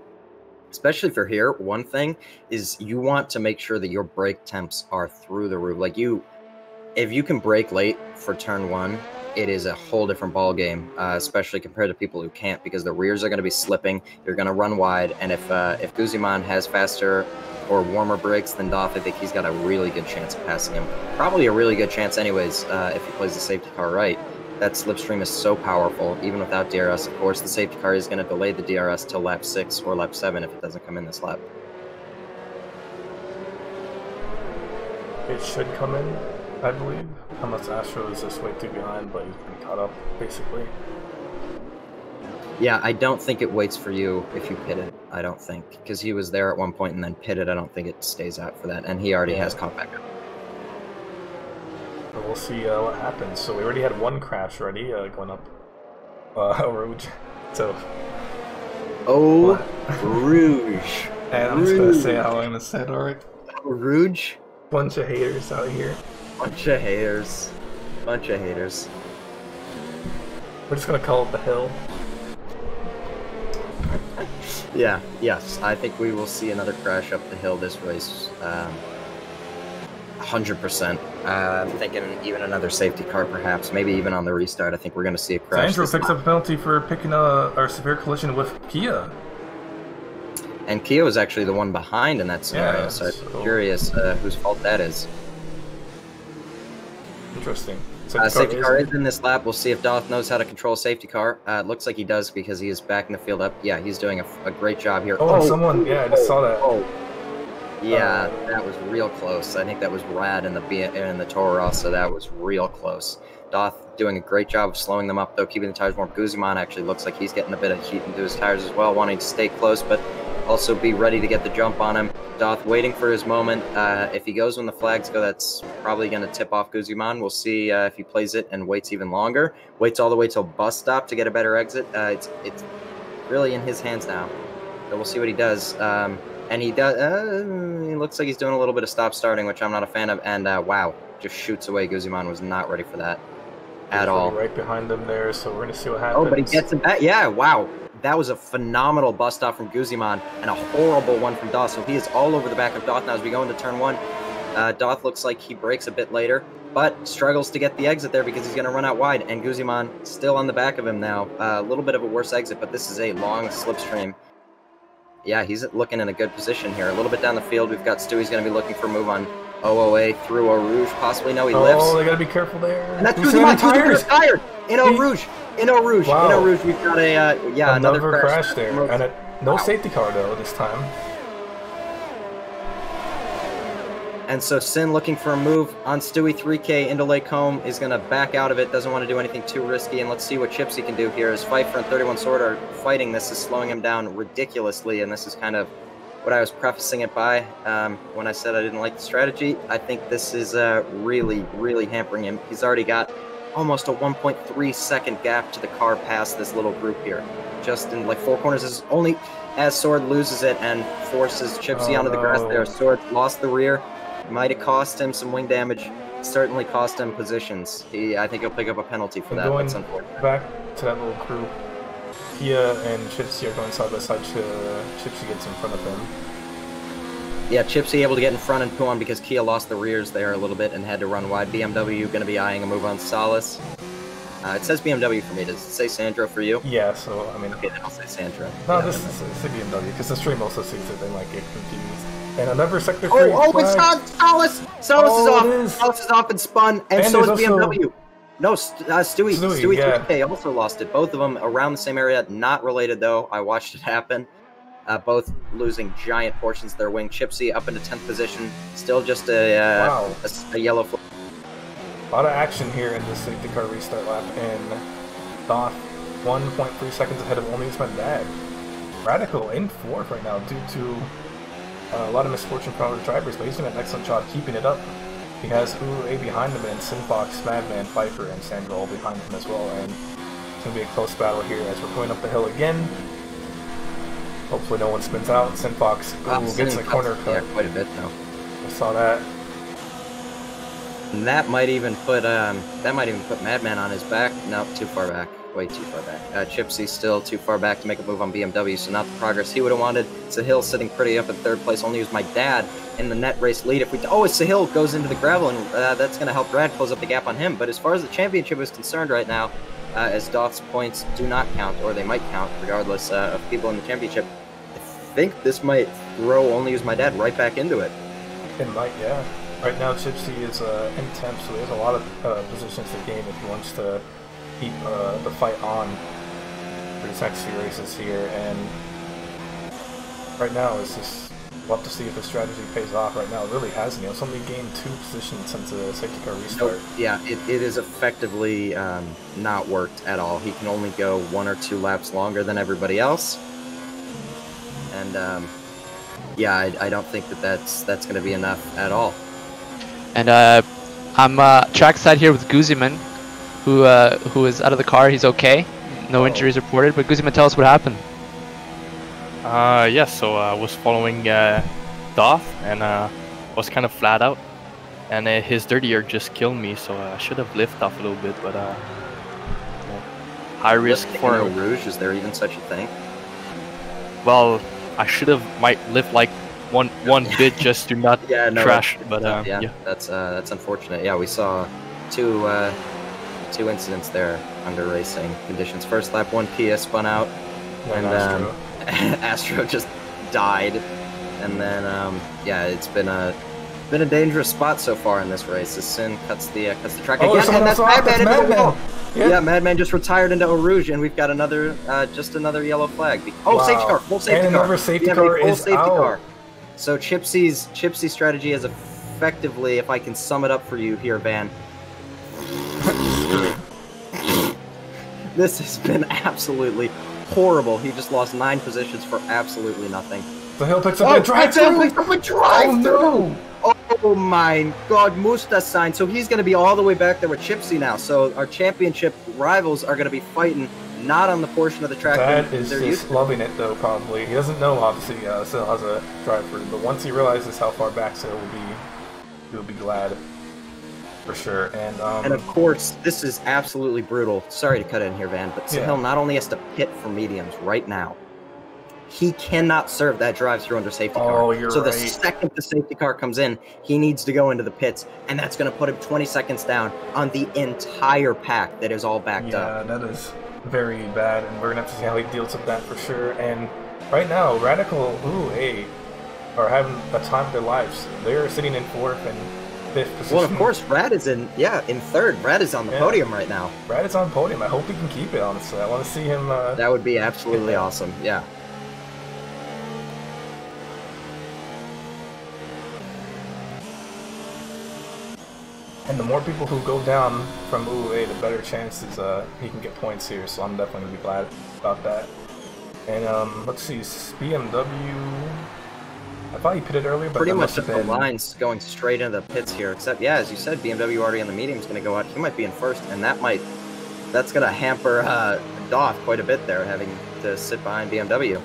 especially for here, one thing is you want to make sure that your brake temps are through the roof. Like if you can brake late for turn 1, it is a whole different ball game, especially compared to people who can't, because the rears are going to be slipping. You're going to run wide, and if Guzman has faster or warmer brakes than Dolph, I think he's got a really good chance of passing him. Probably a really good chance anyways, if he plays the safety car right. That slipstream is so powerful, even without DRS. Of course, the safety car is going to delay the DRS till lap 6 or lap 7 if it doesn't come in this lap. It should come in, I believe. Unless Astro is just way too behind, but he's been caught up, basically. Yeah, I don't think it waits for you if you pit it. I don't think. Because he was there at one point and then pitted. I don't think it stays out for that. And he already has caught back up. But we'll see what happens. So we already had one crash already going up Rouge. So. Oh, Rouge. And I'm just going to say how I'm going to say it, alright? Rouge? Bunch of haters out here. Bunch of haters. Bunch of haters. We're just going to call it the hill. Yeah, yes, I think we will see another crash up the hill this race. 100%. I'm thinking even another safety car, perhaps. Maybe even on the restart. I think we're going to see a crash. Andrew picks up a penalty for picking a severe collision with Kia. And Kia was actually the one behind in that scenario, Yeah, so I'm curious whose fault that is. Interesting. Safety car is in this lap. We'll see if Dolph knows how to control a safety car. It looks like he does because he is backing the field up. Yeah, he's doing a great job here. Yeah, I just saw that. Yeah, that was real close. I think that was Rad in the Toro Rosso. That was real close. Dolph doing a great job of slowing them up, though, keeping the tires warm. Guzman actually looks like he's getting a bit of heat into his tires as well, wanting to stay close, but also be ready to get the jump on him. Dolph waiting for his moment. If he goes when the flags go, that's probably going to tip off Guzman. We'll see if he plays it and waits even longer. Waits all the way till bus stop to get a better exit. It's really in his hands now. So we'll see what he does. And he does. He looks like he's doing a little bit of stop starting, which I'm not a fan of. And wow, just shoots away. Guzman was not ready for that at all. Right behind them there, so we're gonna see what happens. Oh, but he gets it back. Yeah, wow. That was a phenomenal bust stop from Guzman and a horrible one from Dolph. So he is all over the back of Dolph now as we go into turn 1. Dolph looks like he breaks a bit later, but struggles to get the exit there because he's going to run out wide. And Guzman still on the back of him now. A little bit of a worse exit, but this is a long slipstream. Yeah, he's looking in a good position here. A little bit down the field, we've got Stewie's going to be looking for a move on OOA through Eau Rouge. Possibly, no, he lifts. Oh, they got to be careful there. And that's Guzman. Guzman's tired. In Eau Rouge. In Eau Rouge. Wow. In Eau Rouge, we've got a, another crash there. And no safety car, though, this time. And so Sin looking for a move on Stewie. 3K into Lake Home is going to back out of it. Doesn't want to do anything too risky. And let's see what Chipsy can do here. As Pfeiffer and 31 Sword are fighting, this is slowing him down ridiculously. And this is kind of what I was prefacing it by when I said I didn't like the strategy. I think this is really, really hampering him. He's already got almost a 1.3 second gap to the car past this little group here. Just in like 4 corners. This is only as Sword loses it and forces Chipsy onto the grass there. Sword lost the rear. Might have cost him some wing damage. Certainly cost him positions. I think he'll pick up a penalty for that. That's unfortunate. Back to that little group. Kia and Chipsy are going side by side. Chipsy gets in front of them. Yeah, Chipsy able to get in front and pull on because Kia lost the rears there a little bit and had to run wide. BMW going to be eyeing a move on Salas. It says BMW for me. Does it say Sandro for you? Yeah, so I mean... Okay, then I'll say Sandro. No, this is a BMW because the stream also sees it. They might get confused. And another sector 3 flag. It's on Salas! Salas is off! Salas is off and spun, and so is BMW. No, Stewie 3K also lost it. Both of them around the same area. Not related, though. I watched it happen. Both losing giant portions of their wing. Chipsy up into 10th position. Still just a yellow flag. A lot of action here in this safety car restart lap. And Dolph 1.3 seconds ahead of only my dad. Radical in 4th right now due to a lot of misfortune for other drivers, but he's doing an excellent job keeping it up. He has UA behind him, and Sinfox, Madman, Pfeiffer, and Sandro all behind him as well, and it's going to be a close battle here as we're going up the hill again. Hopefully no one spins out. Sinfox gets in the corner cut. Yeah, quite a bit now. I saw that. And that might even put Madman on his back. No, too far back. Way too far back. Chipsy's still too far back to make a move on BMW, so not the progress he would have wanted. Sahil sitting pretty up in 3rd place. Only used my dad in the net race lead. If Sahil goes into the gravel, and that's going to help Brad close up the gap on him. But as far as the championship is concerned right now, as Dolph's points do not count, or they might count, regardless of people in the championship, I think this might throw Only Use My Dad right back into it. It might, yeah. Right now, Chipsy is in 10th, so there's a lot of positions to gain if he wants to keep the fight on for these next few races here. And right now, it's just we'll have to see if the strategy pays off. Right now, it really hasn't. It's only gained 2 positions since the safety car restart. Nope. Yeah, it is effectively not worked at all. He can only go 1 or 2 laps longer than everybody else. And yeah, I don't think that's going to be enough at all. And I'm trackside here with Guzman, who is out of the car. He's okay. No injuries reported. But Guzman, tell us what happened. Yeah, so I was following Dolph, and was kind of flat out. And his dirty air just killed me, so I should have lifted off a little bit, but high risk for Eau Rouge. Is there even such a thing? Well, I should have might lift like one bit just to not crash, but yeah, that's unfortunate. Yeah, we saw two incidents there under racing conditions. First lap, 1 Kia spun out, and Astro just died, and then yeah, it's been a dangerous spot so far in this race. As Sin cuts the track again, and that's Madman. Yeah, Madman just retired into Eau Rouge, and we've got another just another yellow flag. Oh, wow. Safety car, full safety car. And another safety car is out. So Chipsy's strategy is effectively, if I can sum it up for you here, Van. This has been absolutely horrible. He just lost 9 positions for absolutely nothing. Sahil picks up a drive-through! Oh no! Oh my god, Musta signed. So he's going to be all the way back there with Chipsy now. So our championship rivals are going to be fighting not on the portion of the track. Dad is just loving it though, probably. He doesn't know, obviously, Sahil has a drive-through, but once he realizes how far back Sahil will be, he'll be glad. For sure. And of course, this is absolutely brutal. Sorry to cut in here, Van, but Sahil not only has to pit for mediums right now, he cannot serve that drive-through under safety car. Oh, you're so right. The second the safety car comes in, he needs to go into the pits, and that's going to put him 20 seconds down on the entire pack that is all backed up. Yeah, that is very bad, and we're going to have to see how he deals with that for sure. And right now, Radical, are having a time of their lives. They're sitting in 4th and 5th position. Well, of course, Rad is in 3rd. Rad is on the podium right now. Rad is on podium. I hope he can keep it, honestly. I want to see him... that would be absolutely awesome, yeah. And the more people who go down from UA, the better chances he can get points here, so I'm definitely going to be glad about that. And let's see, BMW... I thought he pitted earlier, but pretty that much must have the been... lines going straight into the pits here, except, yeah, as you said, BMW already on the medium is going to go out. He might be in 1st, and that's going to hamper Dolph quite a bit there, having to sit behind BMW.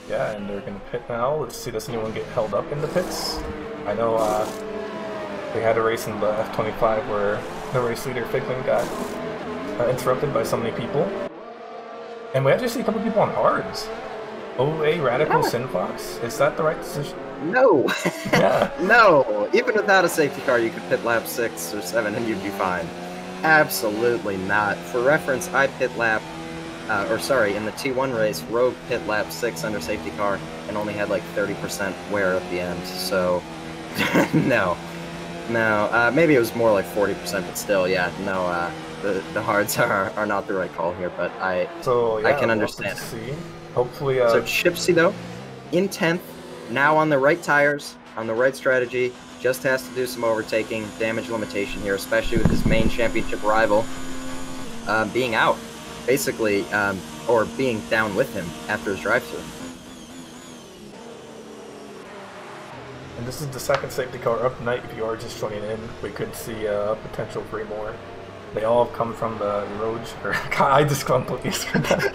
Yeah, and they're going to pit now. Let's see, does anyone get held up in the pits? I know they had a race in the F25 where the race leader, Ficklin, got interrupted by so many people. And we actually see a couple people on hards. OA Radical Sinfox? Is that the right decision? No. Yeah. No. Even without a safety car, you could pit lap 6 or 7 and you'd be fine. Absolutely not. For reference, I pit lap, in the T1 race, Rogue pit lap 6 under safety car and only had like 30% wear at the end. So, no. No. Maybe it was more like 40%, but still, yeah. No, the hards are not the right call here, but I can understand it. Hopefully, So Chipsy, though, in 10th, now on the right tires, on the right strategy, just has to do some overtaking, damage limitation here, especially with his main championship rival being out, basically, or being down with him after his drive-thru. And this is the second safety car up night. If you are just joining in, we could see potential 3 more. They all come from the Roge. I just completely screwed that.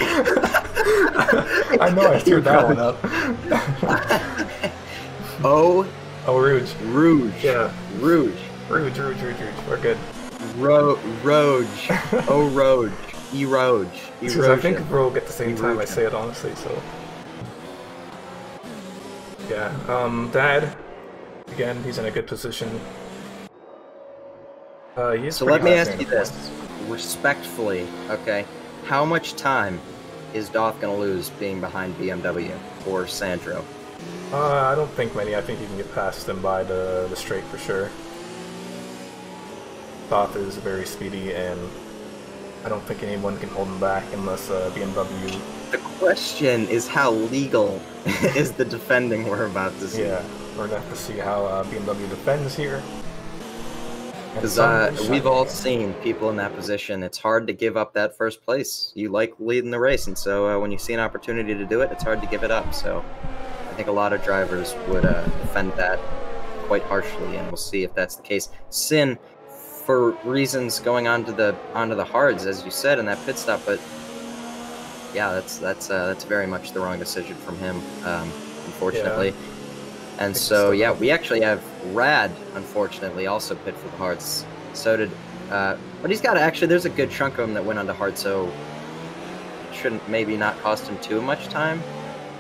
I know I screwed that one up. Rouge. Yeah. Rouge. We're good. Roge. Roge. E-Roge. I think we'll all get the same time I say it, honestly, so... Yeah, Dad, again, he's in a good position. So let me ask you this, respectfully, okay? How much time is Dolph going to lose being behind BMW or Sandro? I don't think many. I think you can get past him by the straight for sure. Dolph is very speedy, and I don't think anyone can hold him back unless BMW... The question is how legal is the defending we're about to see? Yeah, we're going to have to see how BMW defends here. Because we've all seen people in that position. It's hard to give up that first place. You like leading the race, and so when you see an opportunity to do it, it's hard to give it up. So I think a lot of drivers would defend that quite harshly, and we'll see if that's the case. Sin, for reasons going onto the hards, as you said in that pit stop, but yeah, that's very much the wrong decision from him, unfortunately. Yeah. And so, yeah, we actually have Rad, unfortunately, also pit for the hards. So did, but he's got there's a good chunk of them that went onto hard, so it shouldn't maybe not cost him too much time.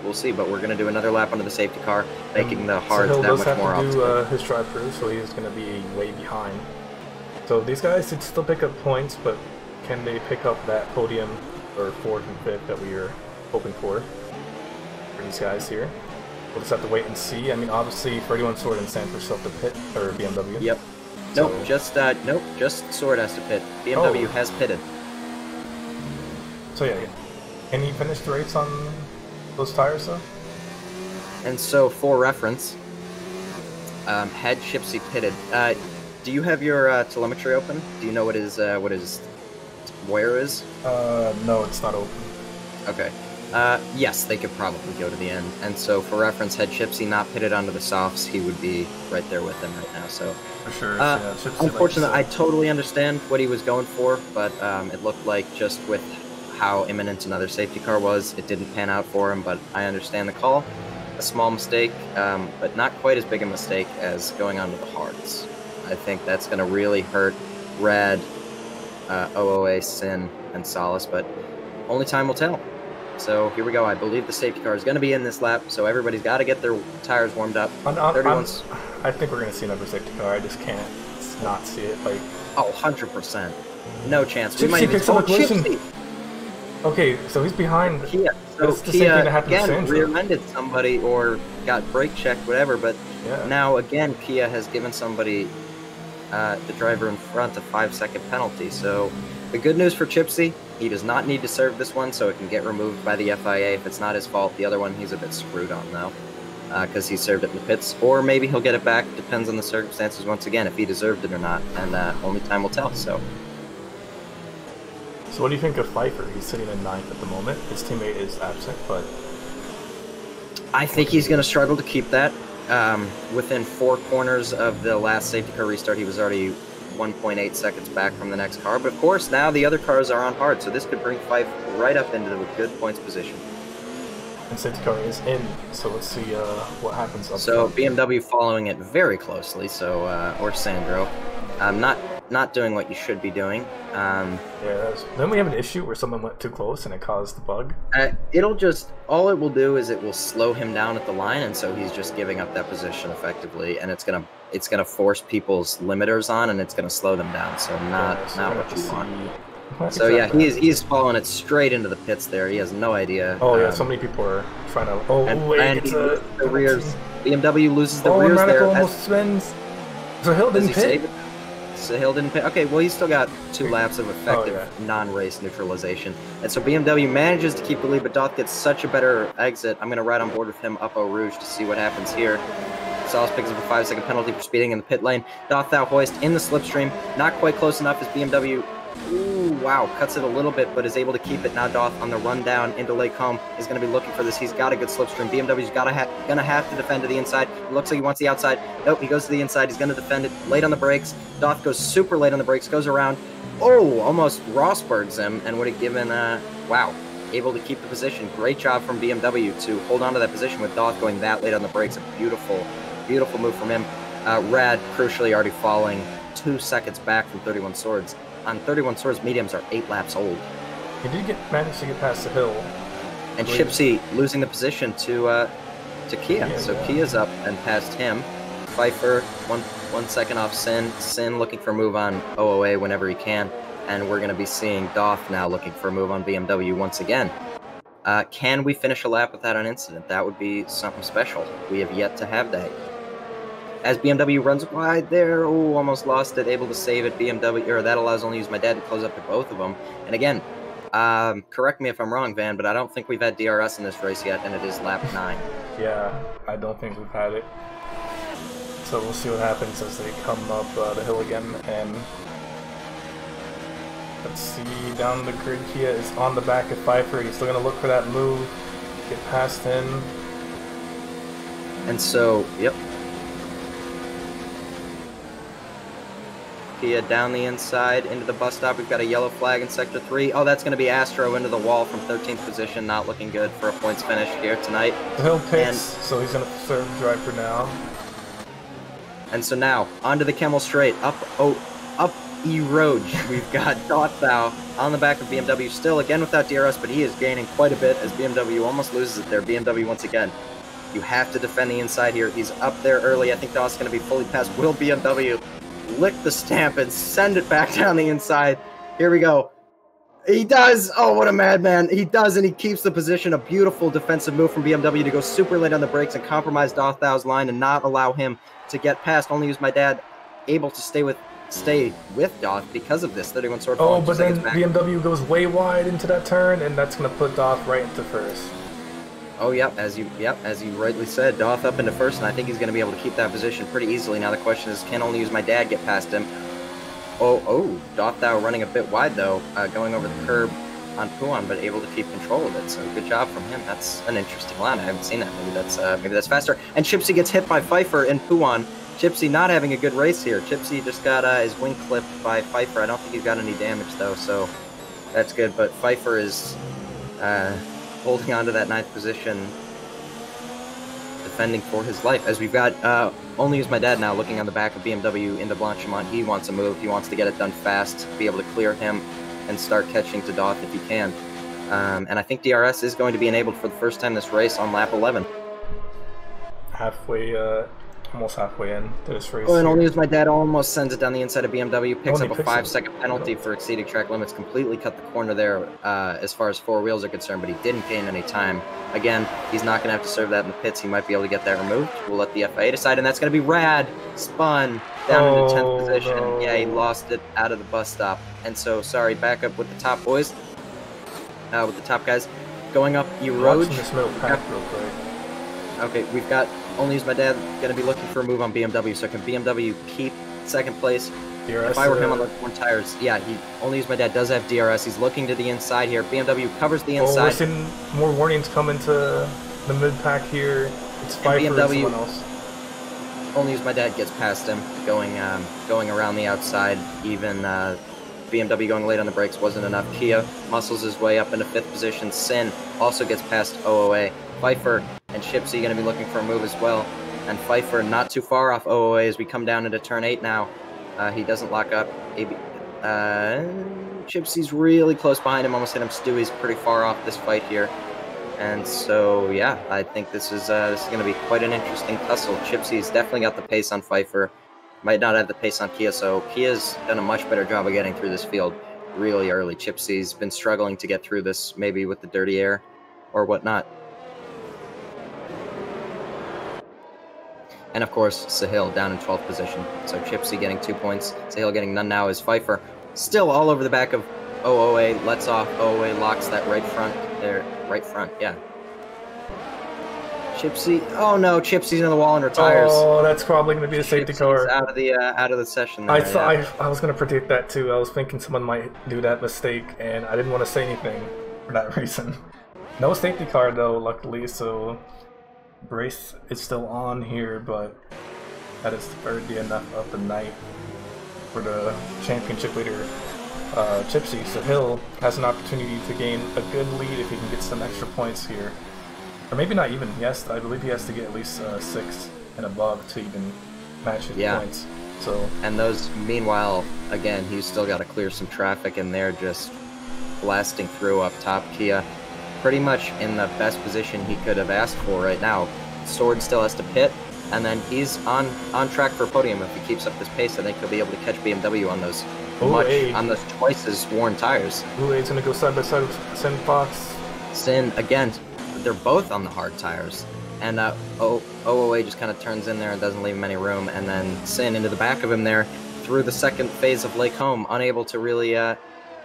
We'll see, but we're going to do another lap under the safety car, making the hards that much more obstacle. He'll have to do his drive-through, so he's going to be way behind. So these guys should still pick up points, but can they pick up that podium or 4th and 5th that we are hoping for these guys here? We'll just have to wait and see. I mean, obviously, 31 Sword and Sanford still have to pit, or BMW. Yep. So, nope, just Sword has to pit. BMW has pitted. So yeah, can he finish the race on those tires, though? And so, for reference, had Chipsy pitted, do you have your telemetry open? Do you know what his where is? No, it's not open. Okay. Yes, they could probably go to the end. And so, for reference, had Chipsy not pitted onto the softs, he would be right there with them right now. So, For sure. unfortunately, I totally understand what he was going for, but it looked like just with how imminent another safety car was, it didn't pan out for him. But I understand the call. A small mistake, but not quite as big a mistake as going onto the hards. I think that's going to really hurt Rad, OOA, Sin, and Solace, but only time will tell. So here we go. I believe the safety car is going to be in this lap, so everybody's got to get their tires warmed up. I think we're going to see another safety car. I just can't not see it. Like, oh, 100%. No chance. Chipsy we might even... picks up a collision. Chipsy! Okay, so he's behind. Kia. So it's the same thing that happened to again, Sandra. rear-ended somebody or got brake checked, whatever, but now, again, Kia has given somebody, the driver in front, a 5-second penalty. So the good news for Chipsy, he does not need to serve this one, so it can get removed by the FIA if it's not his fault. The other one, he's a bit screwed on, though, because he served it in the pits. Or maybe he'll get it back. Depends on the circumstances, once again, if he deserved it or not. And only time will tell, so... So what do you think of Pfeiffer? He's sitting in 9th at the moment. His teammate is absent, but... I think he's going to struggle to keep that. Within 4 corners of the last safety car restart, he was already 1.8 seconds back from the next car. But of course, now the other cars are on hard, so this could bring Fife right up into the good points position. And safety car is in, so let's see what happens up So front. BMW following it very closely, so or Sandro. Not doing what you should be doing. Then we have an issue where someone went too close and it caused the bug. All it will do is it will slow him down at the line, and so he's just giving up that position effectively, and it's gonna force people's limiters on, and it's gonna slow them down. So not what you want. So yeah, he's following it straight into the pits there. He has no idea. Oh yeah, so many people are trying to. And he loses the rears. BMW loses the rears Radical there. almost spins. So Hill didn't pit. Hill didn't pit. Okay, well, he's still got 2 laps of effective non-race neutralization. And so BMW manages to keep the lead, but Dolph gets such a better exit. I'm going to ride on board with him up Eau Rouge to see what happens here. Salas picks up a 5-second penalty for speeding in the pit lane. Dolph thou hoist in the slipstream. Not quite close enough as BMW... Ooh, wow, cuts it a little bit, but is able to keep it. Now Dolph on the run down into Lake Home is going to be looking for this. He's got a good slipstream. BMW's gonna have to defend to the inside. It looks like he wants the outside. Nope, he goes to the inside. He's going to defend it. Late on the brakes. Dolph goes super late on the brakes, goes around. Oh, almost Rosbergs him and would have given, wow, able to keep the position. Great job from BMW to hold on to that position with Dolph going that late on the brakes. A beautiful, beautiful move from him. Rad, crucially, already falling 2 seconds back from 31 Swords. On 31 Swords, mediums are 8 laps old. He did manage to get past the hill. And Chipsy losing the position to Kia. So Kia's up and past him. Pfeiffer, one second off Sin. Sin looking for a move on OOA whenever he can. And we're going to be seeing Dolph now looking for a move on BMW once again. Can we finish a lap without an incident? That would be something special. We have yet to have that. As BMW runs wide there, oh, almost lost it, able to save it. BMW, or that allows only use my dad to close up to both of them. And again, correct me if I'm wrong, Van, but I don't think we've had DRS in this race yet, and it is lap 9. Yeah, I don't think we've had it. So we'll see what happens as they come up the hill again. And let's see, down the grid, Kia is on the back of Pfeiffer. He's still going to look for that move, get past him. And so, yep. Kia down the inside into the bus stop. We've got a yellow flag in Sector 3. Oh, that's going to be Astro into the wall from 13th position. Not looking good for a points finish here tonight. The hill pits, so he's going to serve driver now. And so now, onto the Kemmel Straight. Up E Road. We've got Dolph on the back of BMW. Still, again, without DRS, but he is gaining quite a bit as BMW almost loses it there. BMW once again. You have to defend the inside here. He's up there early. I think Dolph's going to be fully passed. Will BMW lick the stamp and send it back down the inside? Here we go. He does. Oh, what a madman. He does, and he keeps the position. A beautiful defensive move from BMW to go super late on the brakes and compromise Dolph Thou's line and not allow him to get past. Only use my dad able to stay with Dolph because of this 31 sword. Oh, but then BMW goes way wide into that turn, and that's going to put Dolph right into first. Oh, as you rightly said, Dolph up into first, and I think he's going to be able to keep that position pretty easily. Now the question is, can only use my dad get past him? Dolph running a bit wide though, going over the curb on Puan, but able to keep control of it. So good job from him. That's an interesting line. I haven't seen that. Maybe that's faster. And Chipsy gets hit by Pfeiffer in Puan. Chipsy not having a good race here. Chipsy just got his wing clipped by Pfeiffer. I don't think he's got any damage though, so that's good. But Pfeiffer is holding on to that 9th position, defending for his life. As we've got Only Use My Dad now looking on the back of BMW into Blanchimont. He wants a move. He wants to get it done fast, be able to clear him and start catching to Dolph if he can. And I think DRS is going to be enabled for the first time this race on lap 11. Almost halfway in to this race. Oh, and Only Use My Dad almost sends it down the inside of BMW, picks up a 5-second penalty for exceeding track limits, completely cut the corner there as far as 4 wheels are concerned, but he didn't gain any time. Again, he's not going to have to serve that in the pits. He might be able to get that removed. We'll let the FIA decide, and that's going to be Rad. Spun down into 10th position. Yeah, he lost it out of the bus stop. And so, sorry, back up with the top boys. With the top guys. Going up Eroge. Watching this middle pack real quick. Okay, we've got Only Use My Dad going to be looking for a move on BMW, so can BMW keep 2nd place? DRS, if I were him on the 1 tires, yeah, he Only Use My Dad does have DRS. He's looking to the inside here. BMW covers the inside. We're seeing more warnings coming to the mid-pack here. It's Pfeiffer and someone else. Only Use My Dad gets past him, going around the outside. Even BMW going late on the brakes wasn't enough. Kia muscles his way up into 5th position. Sin also gets past OOA. Pfeiffer and Chipsy going to be looking for a move as well. And Pfeiffer not too far off OOA as we come down into turn 8 now. He doesn't lock up. Chipsy's really close behind him, almost hit him. Stewie's pretty far off this fight here. And so, yeah, I think this is going to be quite an interesting tussle. Chipsy's definitely got the pace on Pfeiffer. Might not have the pace on Kia, so Kia's done a much better job of getting through this field really early. Chipsy's been struggling to get through this, maybe with the dirty air or whatnot. And of course, Sahil down in 12th position. So Chipsy getting 2 points. Sahil getting none now as Pfeiffer still all over the back of OOA. Lets off. OOA locks that right front there. Right front, yeah. Chipsy. Oh no, Chipsy's in the wall and retires. Oh, that's probably going to be a safety car. Out of the session. There, I was going to predict that too. I was thinking someone might do that mistake, and I didn't want to say anything for that reason. No safety car though, luckily. So brace is still on here, but that is already enough of the night for the championship leader. Chipsy. Sahil has an opportunity to gain a good lead if he can get some extra points here. Or maybe not even. Yes, I believe he has to get at least 6 and above to even match his points. So, and those, meanwhile, again, he's still got to clear some traffic, and they're just blasting through up top. Kia, pretty much in the best position he could have asked for right now. Sword still has to pit, and then he's on track for a podium if he keeps up this pace. I think he'll be able to catch BMW on those on those twice as worn tires. It's gonna go side by side with Sin Fox. Sin again. They're both on the hard tires, and OOA just kind of turns in there and doesn't leave him any room, and then Sin into the back of him there through the second phase of Lake Home, unable to really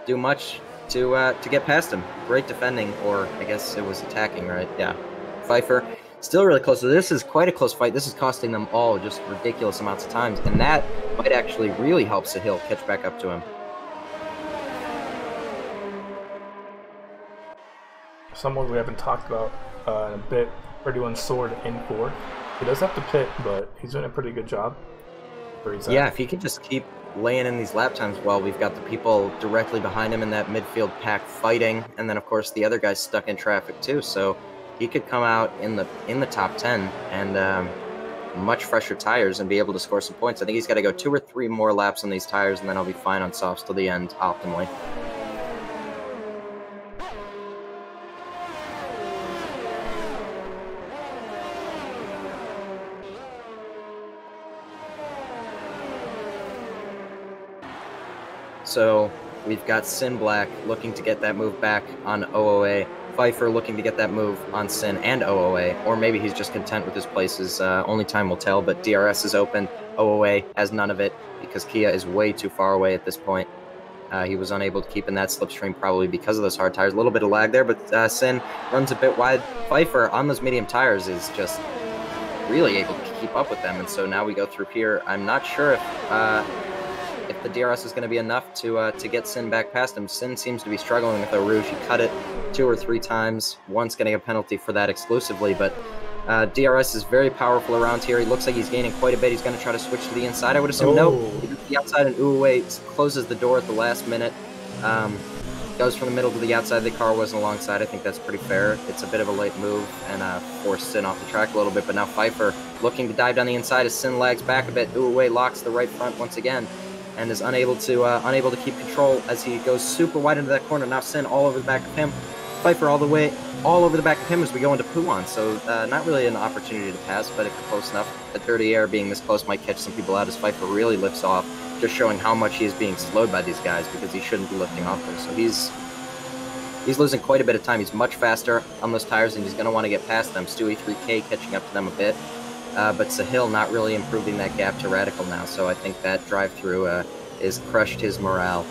do much to get past him. Great defending, or I guess it was attacking, right? Yeah. Pfeiffer still really close. So this is quite a close fight. This is costing them all just ridiculous amounts of times, and that might actually really help Sahil catch back up to him. Someone we haven't talked about in a bit, we're doing Sword in 4. He does have to pit, but he's doing a pretty good job. Yeah, if he can just keep laying in these lap times well, we've got the people directly behind him in that midfield pack fighting, and then of course the other guy's stuck in traffic too, so he could come out in the top 10 and much fresher tires and be able to score some points. I think he's got to go 2 or 3 more laps on these tires, and then he'll be fine on softs till the end optimally. So we've got Sin Black looking to get that move back on OOA. Pfeiffer looking to get that move on Sin and OOA, or maybe he's just content with his places. Only time will tell, but DRS is open. OOA has none of it because Kia is way too far away at this point. He was unable to keep in that slipstream probably because of those hard tires. A little bit of lag there, but Sin runs a bit wide. Pfeiffer on those medium tires is just really able to keep up with them, and so now we go through here. I'm not sure if the DRS is going to be enough to get Sin back past him. Sin seems to be struggling with the Rouge. He cut it 2 or 3 times, once getting a penalty for that exclusively, but DRS is very powerful around here. He looks like he's gaining quite a bit. He's going to try to switch to the inside. I would assume no. He goes to the outside, and Uwe closes the door at the last minute. Goes from the middle to the outside. The car wasn't alongside. I think that's pretty fair. It's a bit of a late move and forced Sin off the track a little bit, but now Pfeiffer looking to dive down the inside as Sin lags back a bit. Uwe locks the right front once again and is unable to keep control as he goes super wide into that corner. Now Sin all over the back of him. Pfeiffer all over the back of him as we go into Puan, so not really an opportunity to pass, but if you're close enough, the dirty air being this close might catch some people out as Pfeiffer really lifts off, just showing how much he is being slowed by these guys because he shouldn't be lifting off there. So he's losing quite a bit of time. He's much faster on those tires, and he's going to want to get past them. Stewie 3K catching up to them a bit, but Sahil not really improving that gap to Radical now, so I think that drive-through has crushed his morale.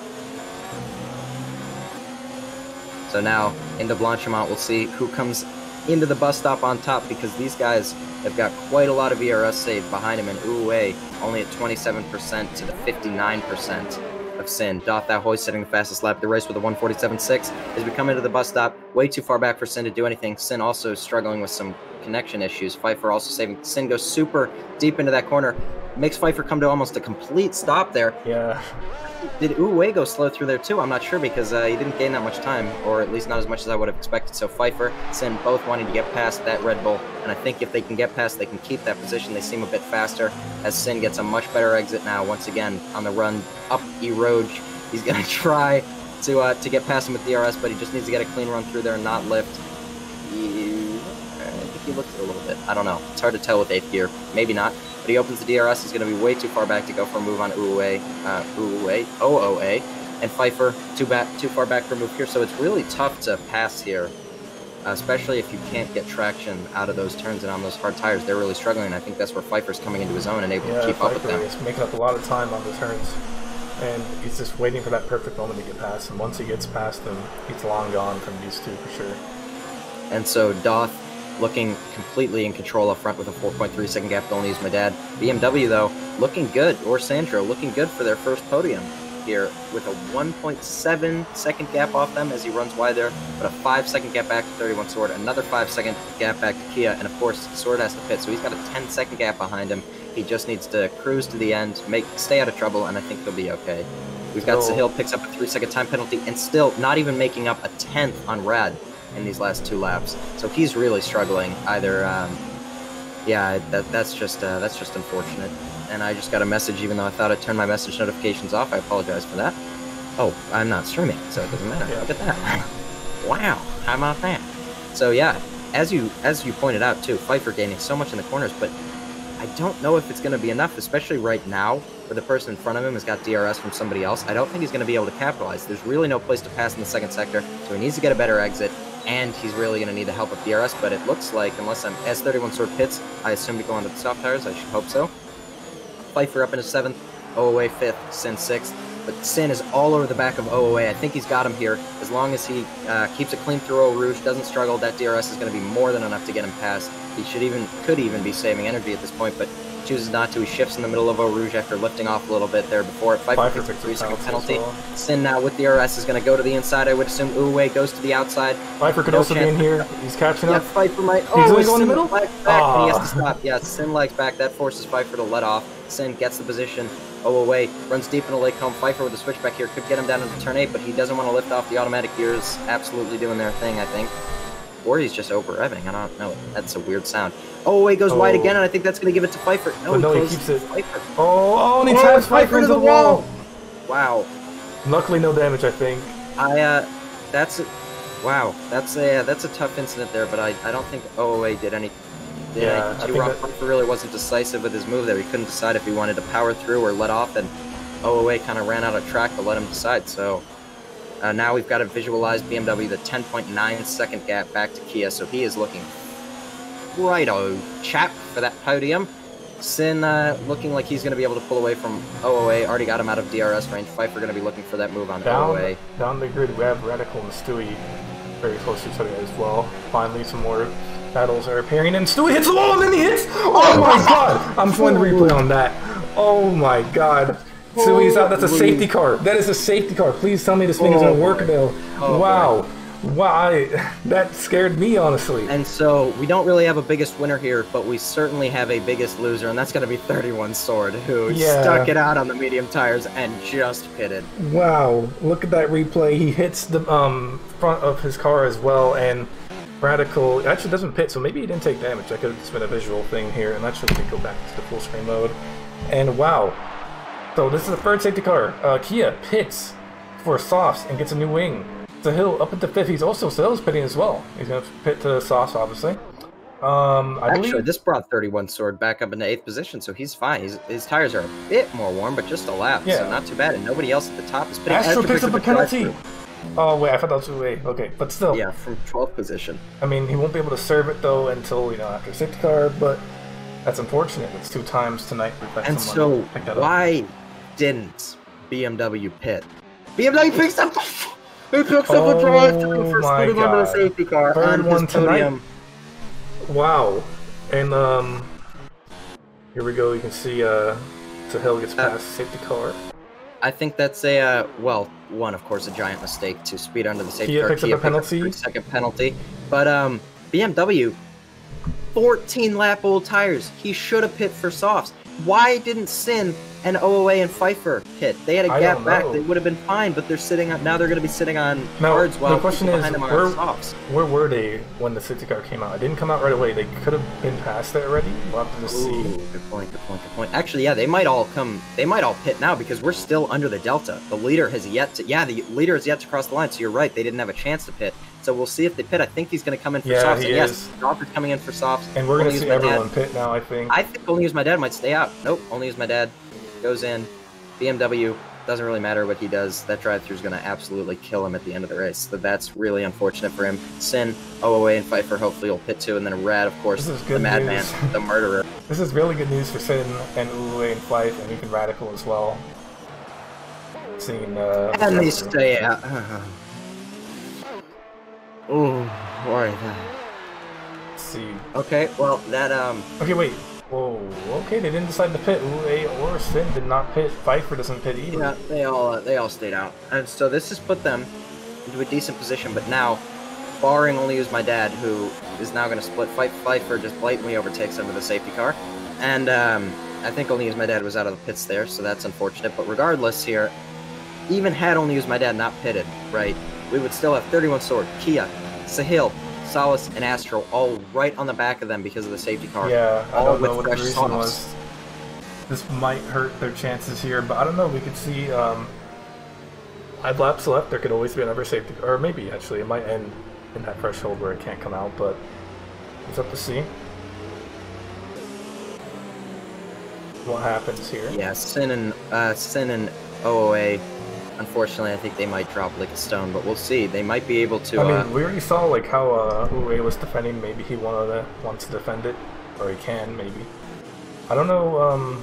So now, into Blanchimont, we'll see who comes into the bus stop on top, because these guys have got quite a lot of ERS saved behind him, and Uwe only at 27% to the 59% of Sin. Doth Thou Hoy setting the fastest lap of the race with a 147.6 as we come into the bus stop. Way too far back for Sin to do anything. Sin also struggling with some connection issues. Pfeiffer also saving. Sin goes super deep into that corner. Makes Pfeiffer come to almost a complete stop there. Yeah. Did Uwe go slow through there too? I'm not sure, because he didn't gain that much time, or at least not as much as I would have expected. So Pfeiffer, Sin both wanting to get past that Red Bull, and I think if they can get past, they can keep that position. They seem a bit faster as Sin gets a much better exit now. Once again, on the run up Eroge, he's going to try to get past him with DRS, but he just needs to get a clean run through there and not lift. I think he lifted a little bit. I don't know. It's hard to tell with 8th gear. Maybe not. But he opens the DRS. He's going to be way too far back to go for a move on OOA, and Pfeiffer too far back for a move here. So it's really tough to pass here, especially if you can't get traction out of those turns and on those hard tires. They're really struggling, and I think that's where Pfeiffer's coming into his own and able to keep up with them. He's making up a lot of time on the turns, and he's just waiting for that perfect moment to get past him. Once he gets past them, he's long gone from these two for sure. And so Doth looking completely in control up front with a 4.3 second gap to only use my dad. BMW, though, looking good, or Sandro, looking good for their first podium here with a 1.7 second gap off them as he runs wide there, but a 5 second gap back to 31 Sword, another 5 second gap back to Kia, and of course, Sword has to pit, so he's got a 10 second gap behind him. He just needs to cruise to the end, stay out of trouble, and I think he'll be okay. We've got Sahil picks up a 3 second time penalty, and still not even making up a 10th on Rad in these last 2 laps, so he's really struggling. Either, yeah, that's just unfortunate. And I just got a message, even though I thought I'd turned my message notifications off. I apologize for that. Oh, I'm not streaming, so it doesn't matter. Yeah. Look at that. Wow, how about that? So yeah, as you pointed out too, Pfeiffer gaining so much in the corners, but I don't know if it's going to be enough, especially right now, where the person in front of him has got DRS from somebody else. I don't think he's going to be able to capitalize. There's really no place to pass in the second sector, so he needs to get a better exit, and he's really going to need the help of DRS, but it looks like, unless I'm S31 Sword pits, I assume to go onto the soft tires. I should hope so. Pfeiffer up into 7th, OOA 5th, Sin 6th, but Sin is all over the back of OOA. I think he's got him here. As long as he keeps it clean through Eau Rouge, doesn't struggle, that DRS is going to be more than enough to get him past. He could even be saving energy at this point, but chooses not to. He shifts in the middle of Eau Rouge after lifting off a little bit there before. Pfeiffer takes a 3 second penalty. Well. Sin now with DRS is going to go to the inside. I would assume Uwe goes to the outside. Pfeiffer could also be in here. He's catching up. Pfeiffer might. Oh, he's going in the middle. Back, and he has to stop. Yeah, Sin legs back. That forces Pfeiffer to let off. Sin gets the position. OOA runs deep into Lake Home. Pfeiffer with a switchback here could get him down into turn 8, but he doesn't want to lift off. The automatic gears absolutely doing their thing, I think. Or he's just over-revving. I don't know. That's a weird sound. OOA goes wide again, and I think that's going to give it to Pfeiffer. No, he keeps it. Pfeiffer. And he taps Pfeiffer into the wall. Wow. Luckily, no damage, I think. Wow. That's a tough incident there, but I don't think OOA did anything. Yeah, I think Pfeiffer really wasn't decisive with his move there. He couldn't decide if he wanted to power through or let off, and OOA kind of ran out of track to let him decide. So now we've got to visualize BMW the 10.9 second gap back to Kia, so he is looking righto chap for that podium. Sin looking like he's going to be able to pull away from OOA. Already got him out of DRS range. Pfeiffer going to be looking for that move on OOA. Down the grid, we have Radical and Stewie very close to each other as well. Finally, some more battles are appearing, and Stewie hits the wall, and then he hits. Oh my god! I'm fun to replay on that. Oh my god! So he's out. That's a safety car. That is a safety car. Please tell me this thing is gonna work now. Wow. Wow, that scared me, honestly. And so we don't really have a biggest winner here, but we certainly have a biggest loser, and that's going to be 31 Sword, who stuck it out on the medium tires and just pitted. Wow, look at that replay. He hits the front of his car as well, and Radical actually doesn't pit, so maybe he didn't take damage. That could have just been a visual thing here, and that shouldn't go back to the full screen mode. And wow, so this is the third safety car. Kia pits for softs and gets a new wing. Sahil up into 5th. He's also Sahil's pitting as well. He's going to pit to the softs, obviously. I believe this brought 31 Sword back up into 8th position, so he's fine. His tires are a bit more warm, but just a lap, so not too bad. And nobody else at the top is pitting. Astro picks up a penalty. Oh wait, I thought that was away. Okay, but still. Yeah, from 12th position. I mean, he won't be able to serve it though until after safety car, but that's unfortunate. It's 2 times tonight. And so why didn't BMW pit? BMW picks up. He picks up a drive-through for speeding under the safety car on his podium. Wow. And here we go. You can see Sahil gets past safety car. I think that's a one, of course, a giant mistake to speed under the safety car. Picks up a penalty. 3-second penalty. But BMW, 14 lap old tires. He should have pit for softs. Why didn't Sin and OOA and Pfeiffer pit? They had a gap back. They would have been fine, but they're sitting on. Now they're going to be sitting on cards while the question is, behind them are softs. Where were they when the safety car came out? It didn't come out right away. They could have been past it already. We'll have to just see. Good point. Actually, yeah, they might all pit now because we're still under the delta. The leader has yet to. Yeah, the leader has yet to cross the line. So you're right. They didn't have a chance to pit. So we'll see if they pit. I think he's going to come in for softs. He is. Yes, Dolph is coming in for softs. And we're going to see everyone pit now, I think. I think Only Use My Dad might stay out. Nope, Only Use My Dad goes in. BMW, doesn't really matter what he does. That drive-thru is going to absolutely kill him at the end of the race. So that's really unfortunate for him. Sin, OOA, and Pfeiffer hopefully will pit too. And then Rad, of course, the madman, the murderer. This is really good news for Sin and OOA and Pfeiffer, and even Radical as well. Seeing, and they stay out. Oh, why that? Let's see. Okay, well, that, Okay, wait. Whoa, okay, they didn't decide to pit. OOA or Sin did not pit. Pfeiffer doesn't pit either. Yeah, they all stayed out. And so this has put them into a decent position, but now, barring Only Use My Dad, who is now going to split, Pfeiffer just blatantly overtakes under the safety car. And I think Only Use My Dad was out of the pits there, so that's unfortunate. But regardless here, even had Only Use My Dad not pitted, right, we would still have 31 Sword, Kia, Sahil, Solace, and Astro all right on the back of them because of the safety car. Yeah, I don't know with what the reason was. This might hurt their chances here, but I don't know. We could see 5 laps left. There could always be another safety, or maybe actually it might end in that threshold where it can't come out, but it's up to see what happens here. Yeah, Sin and OOA. Unfortunately, I think they might drop like a stone, but we'll see. They might be able to. I mean, we already saw like how OOA was defending. Maybe he wants to defend it, or he can maybe. I don't know.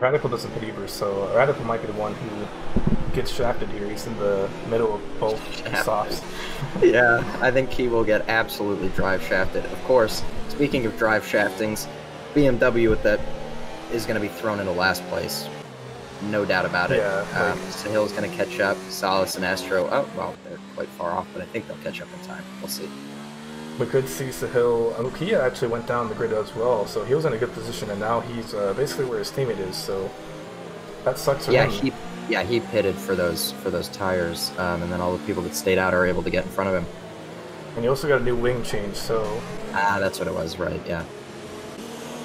Radical doesn't pit either, so Radical might be the one who gets shafted here. He's in the middle of both softs. Yeah, I think he will get absolutely drive shafted. Of course, speaking of drive shaftings, BMW with that is going to be thrown into last place. No doubt about it. Yeah, Sahil's going to catch up. Solace and Astro, oh, well, they're quite far off, but I think they'll catch up in time. We'll see. We could see Sahil. Kia actually went down the grid as well, so he was in a good position, and now he's basically where his teammate is, so that sucks for him. He pitted for those tires, and then all the people that stayed out are able to get in front of him. And he also got a new wing change, so... that's what it was, right, yeah.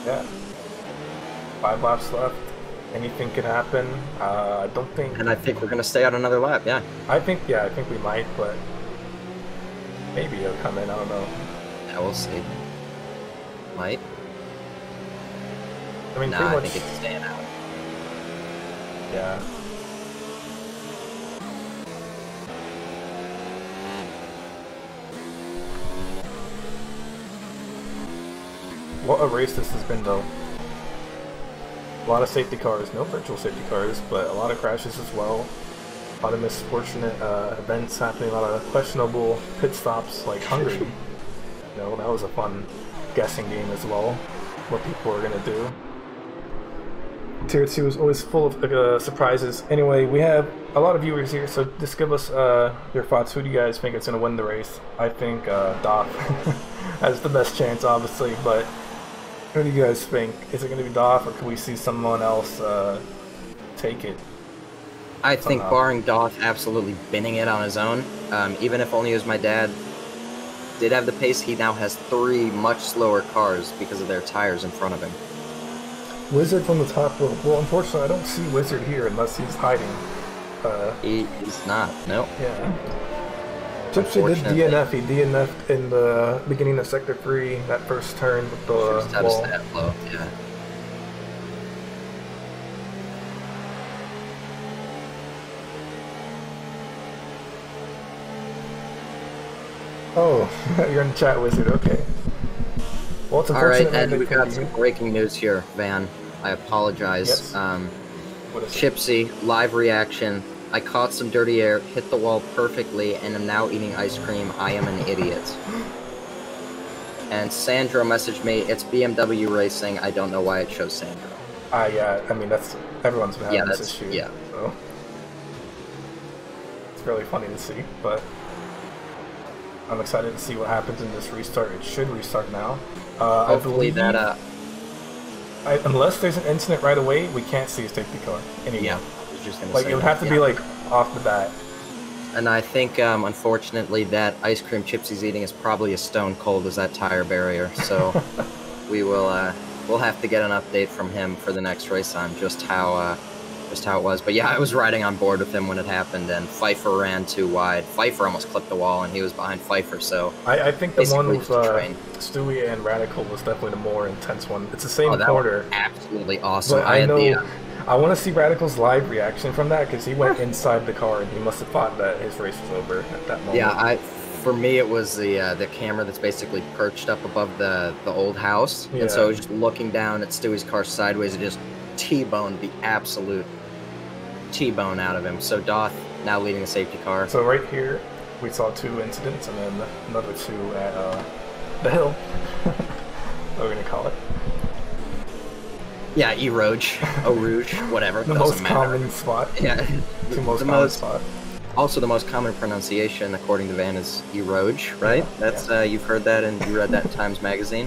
Yeah. 5 laps left. Anything can happen. I don't think... And I think we're going to stay out another lap, yeah. I think we might, but maybe it'll come in, I don't know. Yeah, we'll see. Might. I mean, I think it's staying out. Yeah. What a race this has been, though. A lot of safety cars, no virtual safety cars, but a lot of crashes as well. A lot of misfortunate events happening, a lot of questionable pit stops like Hungary. You know, that was a fun guessing game as well, what people are going to do. Tier 2 is always full of surprises. Anyway, we have a lot of viewers here, so just give us your thoughts. Who do you guys think is going to win the race? I think Dolph has the best chance, obviously, but who do you guys think? Is it going to be Dolph, or can we see someone else take it? I think barring Dolph absolutely binning it on his own, even if only as my dad did have the pace, he now has 3 much slower cars because of their tires in front of him. Wizard from the top row. Well, unfortunately, I don't see Wizard here unless he's hiding. He's not, no. Yeah. Gypsy did DNF. He DNF'd in the beginning of Sector 3, that first turn with the wall. Stat flow, yeah. Oh, you're in the chat, Wizard. Okay. Well, it's alright, unfortunate. and we've got some breaking news here, Van. I apologize. Yes. What is it? Chipsy, live reaction. I caught some dirty air, hit the wall perfectly, and am now eating ice cream. I am an idiot. And Sandro messaged me, it's BMW Racing. I don't know why it shows Sandro. Yeah, I mean, that's everyone's been having this issue. Yeah. So. It's really funny to see, but I'm excited to see what happens in this restart. It should restart now. Hopefully that, unless there's an incident right away, we can't see a safety car anymore. Yeah, I was just gonna like say it would have to be like off the bat. And I think, unfortunately, that ice cream Chipsy's eating is probably as stone cold as that tire barrier. So we will, we'll have to get an update from him for the next race on just how it was. But yeah, I was riding on board with him when it happened, and Pfeiffer ran too wide. Pfeiffer almost clipped the wall, and he was behind Pfeiffer. So I think the one with Stewie and Radical was definitely the more intense one. It's the same corner. Absolutely awesome. But I want to see Radical's live reaction from that, because he went inside the car and he must have thought that his race was over at that moment. Yeah, for me it was the camera that's basically perched up above the old house, and so I was just looking down at Stewie's car sideways and just T-boned the absolute T-bone out of him. So Dolph now leading the safety car. So right here we saw 2 incidents, and then another 2 at the hill. What we're gonna call it. Yeah, E-Rouge, O-Rouge, whatever. The most common spot. Yeah. The most common spot. Also, the most common pronunciation, according to Van, is E-Rouge, right? That's you've heard that and you read that in Times Magazine.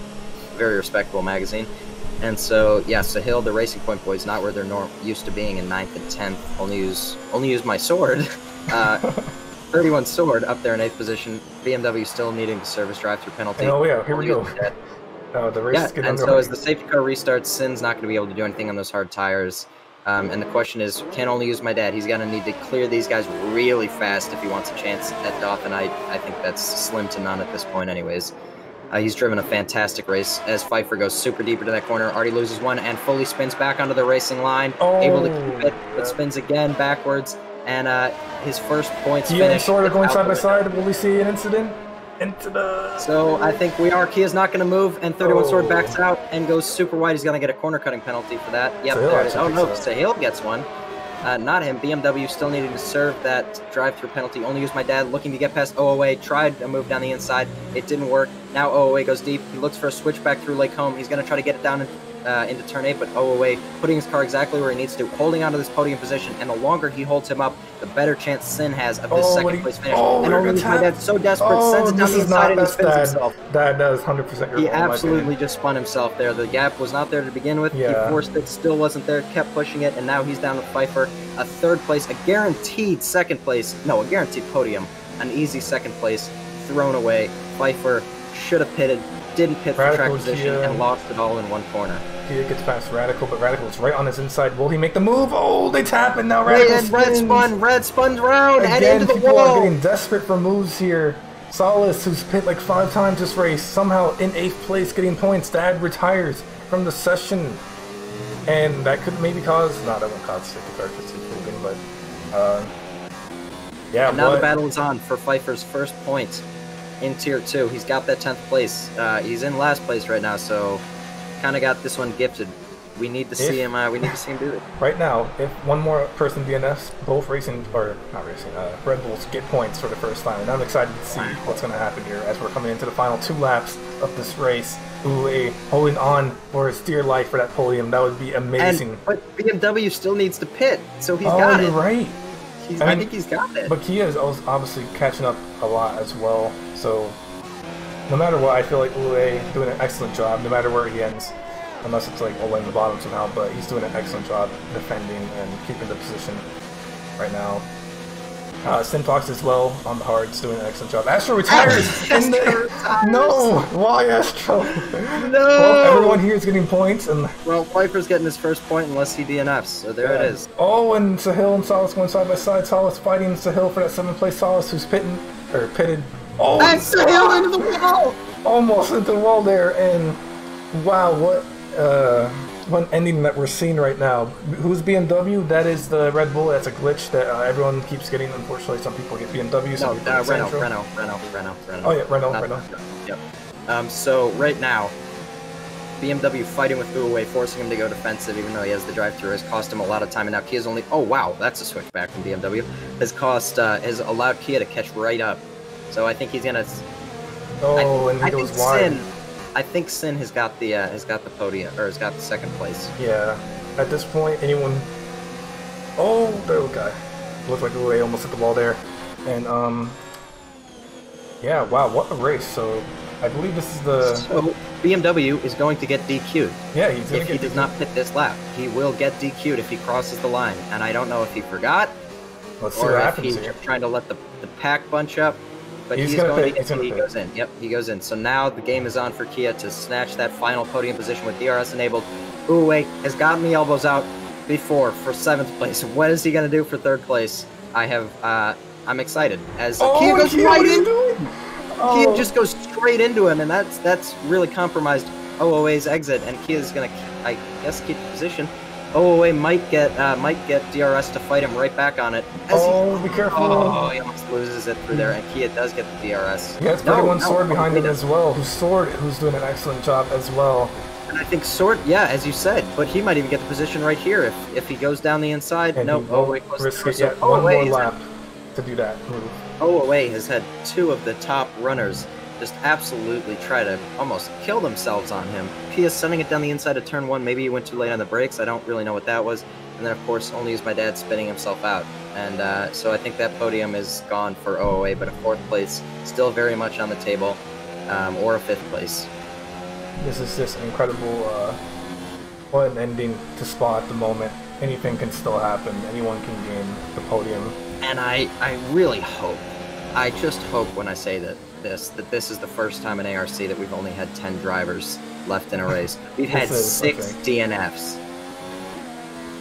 Very respectable magazine. And so, yeah, Sahil, the Racing Point boys, not where they're used to being in 9th and 10th. Only use my sword. 31 sword up there in 8th position. BMW still needing the service drive-through penalty. Oh yeah, here we go. The race is getting and so as the safety car restarts, Sin's not going to be able to do anything on those hard tires. And the question is, can only use my dad. He's going to need to clear these guys really fast if he wants a chance at Dolph, and I think that's slim to none at this point anyways. He's driven a fantastic race as Pfeiffer goes super deep into that corner, already loses one, and fully spins back onto the racing line, able to keep it, but spins again backwards, and his first points finish. and Sort of going side by side. Will we see an incident? Into the... So I think we are. Kia's not going to move, and 31 Sword backs out and goes super wide. He's going to get a corner cutting penalty for that. Yep, Sahil, there it is. Oh no, Sahil gets one. Not him. BMW still needing to serve that drive-through penalty. Only used my dad, looking to get past OOA. Tried a move down the inside. It didn't work. Now OOA goes deep. He looks for a switch back through Lake Home. He's going to try to get it down into turn 8, but OOA putting his car exactly where he needs to, holding onto this podium position, and the longer he holds him up, the better chance Sin has of this second place finish. And only my dad's so desperate, sends it down the inside and he spins himself. That is 100% your fault. He absolutely just spun himself there. The gap was not there to begin with. Yeah. He forced it, still wasn't there, kept pushing it, and now he's down with Pfeiffer. A 3rd place, a guaranteed 2nd place, no, a guaranteed podium, an easy 2nd place, thrown away. Pfeiffer should have pitted, didn't pit for track position, and lost it all in one corner. Kia gets past Radical, but Radical's right on his inside. Will he make the move? Oh, they tap it now. Radical spins. Red spun round and into the people wall. Are getting desperate for moves here. Solace, who's pit like 5 times this race, somehow in 8th place getting points. Dad retires from the session. And that could maybe cause... No, that won't cause safety car because he's moving, but... yeah, and now the battle is on for Pfeiffer's first point in Tier 2. He's got that 10th place. He's in last place right now, so kind of got this one gifted We need to see him. We need to see him do it. Right now, if one more person DNFs, both racing or not racing, Red Bulls get points for the first time, and I'm excited to see what's going to happen here as we're coming into the final 2 laps of this race. Uwe holding on for his dear life for that podium. That would be amazing. But BMW still needs to pit, so he's got it. Oh, you're right. I think he's got it. But Kia is obviously catching up a lot as well. So no matter what, I feel like Uwe doing an excellent job. No matter where he ends. Unless it's like all in the bottom somehow, but he's doing an excellent job defending and keeping the position right now. Sin Fox as well on the hards doing an excellent job. Astro retires! No! Why Astro? No! Well, everyone here is getting points. Well, Pfeiffer's getting his first point unless he DNFs, so there it is. Oh, and Sahil and Solace going side by side. Solace fighting Sahil for that 7th place. Solace who's pitted. Oh, and Sahil into the wall! Almost into the wall there, and wow, what ending that we're seeing right now. Who's BMW? That is the Red Bull. That's a glitch that everyone keeps getting. Unfortunately, some people get BMW. Some people get Renault. Oh yeah, Renault. Yep. So right now, BMW fighting with Uwe, forcing him to go defensive, even though he has the drive-through, has cost him a lot of time. And now Kia's only. Oh wow, that's a switchback from BMW. Has allowed Kia to catch right up. So I think he's gonna. And he goes wide. I think Sin has got the podium, or has got the 2nd place. Yeah. At this point, anyone. Oh, there we go. Looks like Uwe almost hit the wall there, and yeah. Wow, what a race! So I believe this is the. So BMW is going to get DQ'd. Yeah, he's gonna if he does not pit this lap, he will get DQ'd if he crosses the line. And I don't know if he forgot, Let's see what happens he's trying to let the pack bunch up. But he's going to get he goes in. Yep, he goes in. So now the game is on for Kia to snatch that final podium position with DRS enabled. Uwe has gotten the elbows out before for 7th place. What is he going to do for 3rd place? I'm excited as Kia goes right into him. Kia just goes straight into him, and that's really compromised OOA's exit. And Kia is going to, I guess, keep the position. OOA might get DRS to fight him right back on it. Be careful! Oh, he almost loses it through there, and Kia does get the DRS. Yeah, it's one Sword behind him as well. Who's doing an excellent job as well. And I think Sword, yeah, as you said, but he might even get the position right here if he goes down the inside. And no, OOA risk it yet one more lap to do that move. OOA has had 2 of the top runners just absolutely try to almost kill themselves on him. Kia sending it down the inside of turn 1. Maybe he went too late on the brakes. I don't really know what that was. And then, of course, only used my dad spinning himself out. And so I think that podium is gone for OOA, but a 4th place still very much on the table, or a 5th place. This is just incredible. What an ending to Spa at the moment. Anything can still happen. Anyone can gain the podium. And I really hope, I just hope when I say that this is the first time in ARC that we've only had 10 drivers left in a race. We've had 6 DNFs.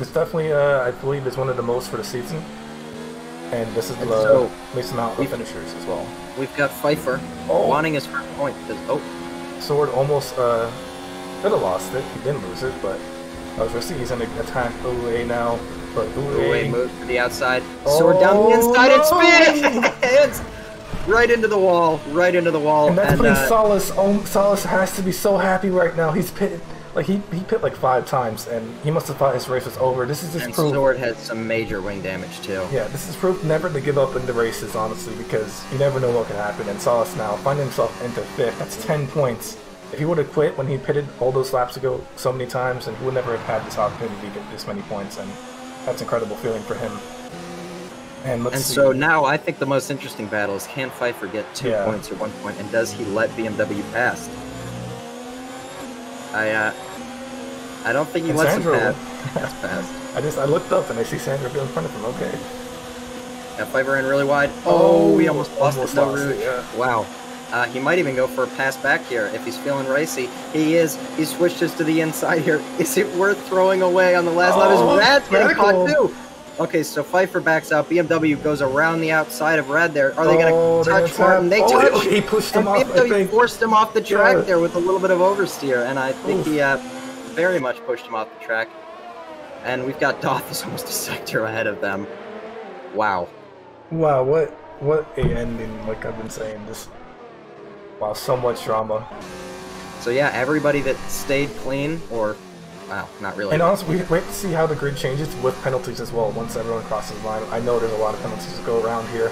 This definitely, I believe, is one of the most for the season. And this is the least amount of finishers as well. We've got Pfeiffer wanting his first point. Sword almost could have lost it. He didn't lose it, but I was risky. He's going to attack Uwe now. But Uwe moved to the outside. Sword down the inside and spin! Right into the wall, And that's putting Solace. Solace has to be so happy right now. He's pitted, like he pit like 5 times, and he must have thought his race was over. This is just proof. Sword has some major wing damage too. Yeah, this is proof never to give up in the races, honestly, because you never know what can happen. And Solace now finding himself into 5th. That's 10 points. If he would have quit when he pitted all those laps ago so many times, then he would never have had this opportunity to get this many points, and that's an incredible feeling for him. And let's see. So now I think the most interesting battle is, can Pfeiffer get 2 points or 1 point, and does he let BMW pass? I don't think he lets him pass. I looked up and I see Sandra in front of him. Okay. Yeah, Pfeiffer in really wide. Oh, he almost lost it. Yeah. Wow. He might even go for a pass back here if he's feeling racy. He is. He switched us to the inside here. Is it worth throwing away on the last lap? Is Rad's getting caught too? Okay, so Pfeiffer backs out. BMW goes around the outside of Rad there. Are they going to touch Martin? They touch. He pushed him off. BMW forced him off the track there with a little bit of oversteer, and I think he very much pushed him off the track. And we've got Dolph is almost a sector ahead of them. Wow. Wow, what a ending, like I've been saying. Wow, so much drama. So yeah, everybody that stayed clean or Wow, not really. And honestly, we wait to see how the grid changes with penalties as well. Once everyone crosses the line, I know there's a lot of penalties to go around here.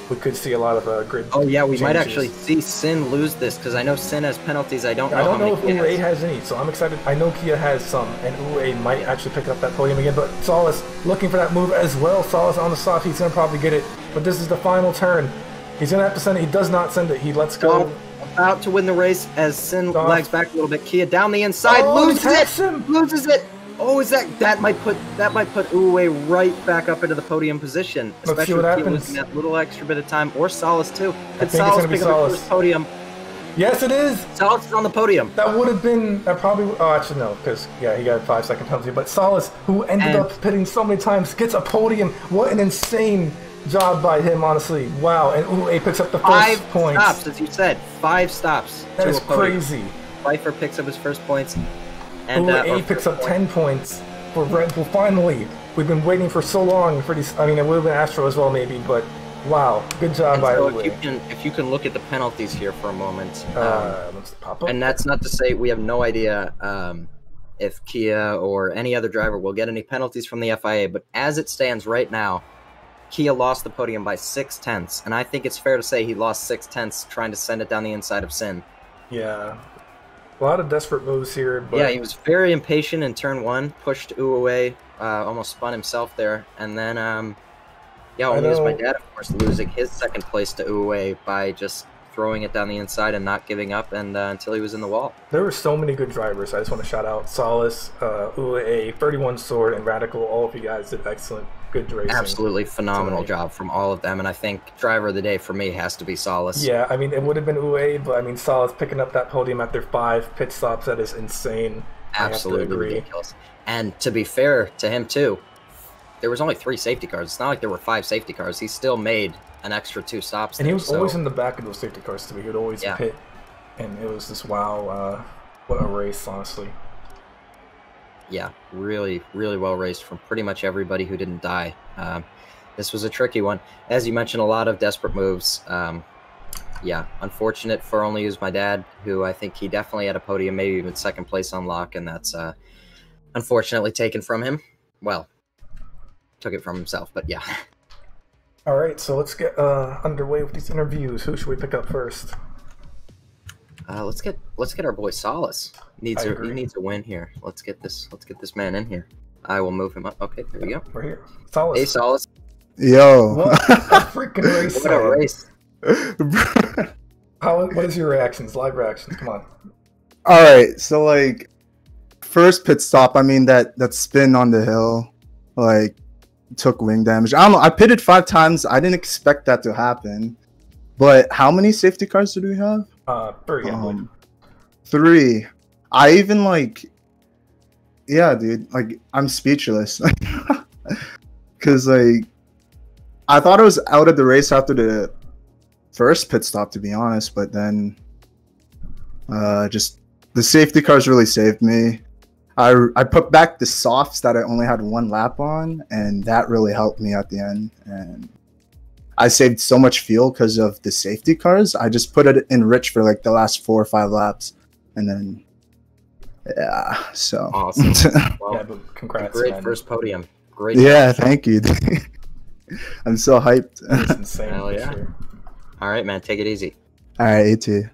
We could see a lot of grid. Oh yeah, we changes. might actually see Sin lose this because I know Sin has penalties. I don't know. I don't know if Kia UA has any, so I'm excited. I know Kia has some, and UA might actually pick up that podium again. But Solace looking for that move as well. Solace on the soft, he's gonna probably get it. But this is the final turn. He's gonna have to send it. He does not send it. He lets go. About to win the race as Sin Dolph. lags back a little bit. Kia down the inside, loses it. Oh, is that might put Uwe right back up into the podium position, Let's see especially what if he happens. losing that little extra bit of time, or Solace too. Could think it's Solace gonna be pick up the Solace. first podium? Yes, it is. Solace is on the podium. That would have been probably. Oh, actually no, because yeah, he got a 5-second penalty. But Solace, who ended up pitting so many times, gets a podium. What an insane job by him, honestly. Wow, and UA picks up the first 5 points. stops, as you said. 5 stops. That to is a podium. crazy. Pfeiffer picks up his first points. And UA picks up 10 points for Red Bull. Finally, we've been waiting for so long for these. I mean, it would have been Astro as well, maybe, but wow, good job by so UA. if you can look at the penalties here for a moment. Let's pop up. And that's not to say we have no idea if Kia or any other driver will get any penalties from the FIA, but as it stands right now, Kia lost the podium by 6/10, and I think it's fair to say he lost 6/10 trying to send it down the inside of Sin. Yeah, a lot of desperate moves here. But Yeah, he was very impatient in turn 1, pushed U away, almost spun himself there, and then only as my dad, of course, losing his second place to Uwe by just throwing it down the inside and not giving up and until he was in the wall. There were so many good drivers. I just want to shout out Solace, UA, 31 Sword, and Radical. All of you guys did excellent, good racing. Absolutely phenomenal tonight. job from all of them, and I think driver of the day for me has to be Solace. Yeah, I mean, it would have been UA, but I mean, Solace picking up that podium after 5 pit stops, that is insane. Absolutely ridiculous. And to be fair to him too, there was only 3 safety cars. It's not like there were 5 safety cars. He still made an extra 2 stops. And there, he was always in the back of those safety cars too. He would always pit, and it was just wow, what a race, honestly. Yeah, really, really well raced from pretty much everybody who didn't die. This was a tricky one. As you mentioned, a lot of desperate moves. Yeah, unfortunate for only use my dad, who I think he definitely had a podium, maybe even second place on lock, and that's unfortunately taken from him. Well, took it from himself, but yeah. All right, so let's get underway with these interviews. Who should we pick up first? Let's get our boy Solace. He agree. needs a win here. Let's get this man in here. I will move him up. Okay, there we go. We're here. Solace. Hey, Solace. Yo. What a freaking race! What a race. What is your reactions? Live reactions. Come on. All right, so like first pit stop, I mean that spin on the hill, like took wing damage. I don't know. I pitted 5 times. I didn't expect that to happen. But how many safety cars do we have? 3. I believe. 3. I even yeah, dude. Like I'm speechless. Cause like I thought I was out of the race after the first pit stop, to be honest, but then just the safety cars really saved me. I put back the softs that I only had 1 lap on, and that really helped me at the end. And I saved so much fuel because of the safety cars. I just put it in rich for like the last 4 or 5 laps, and then yeah. So awesome. Well, yeah, but congrats, great man. first podium. Great. Yeah, thank you. I'm so hyped. It's insane. Hell yeah. Sure. All right, man. Take it easy. All right, you too.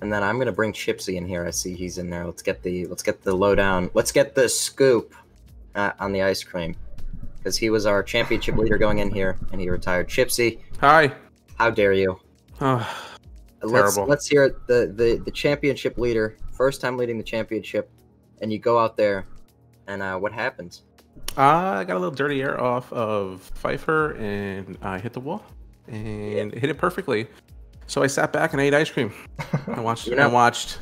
And then I'm gonna bring Chipsy in here. I see he's in there. Let's get the lowdown. Let's get the scoop on the ice cream, because he was our championship leader going in here, and he retired. Chipsy, Hi. how dare you? Oh, terrible. Let's hear it. The championship leader, first time leading the championship, and you go out there, and what happens? I got a little dirty air off of Pfeiffer, and I hit the wall, and hit it perfectly. So I sat back and I ate ice cream. I watched,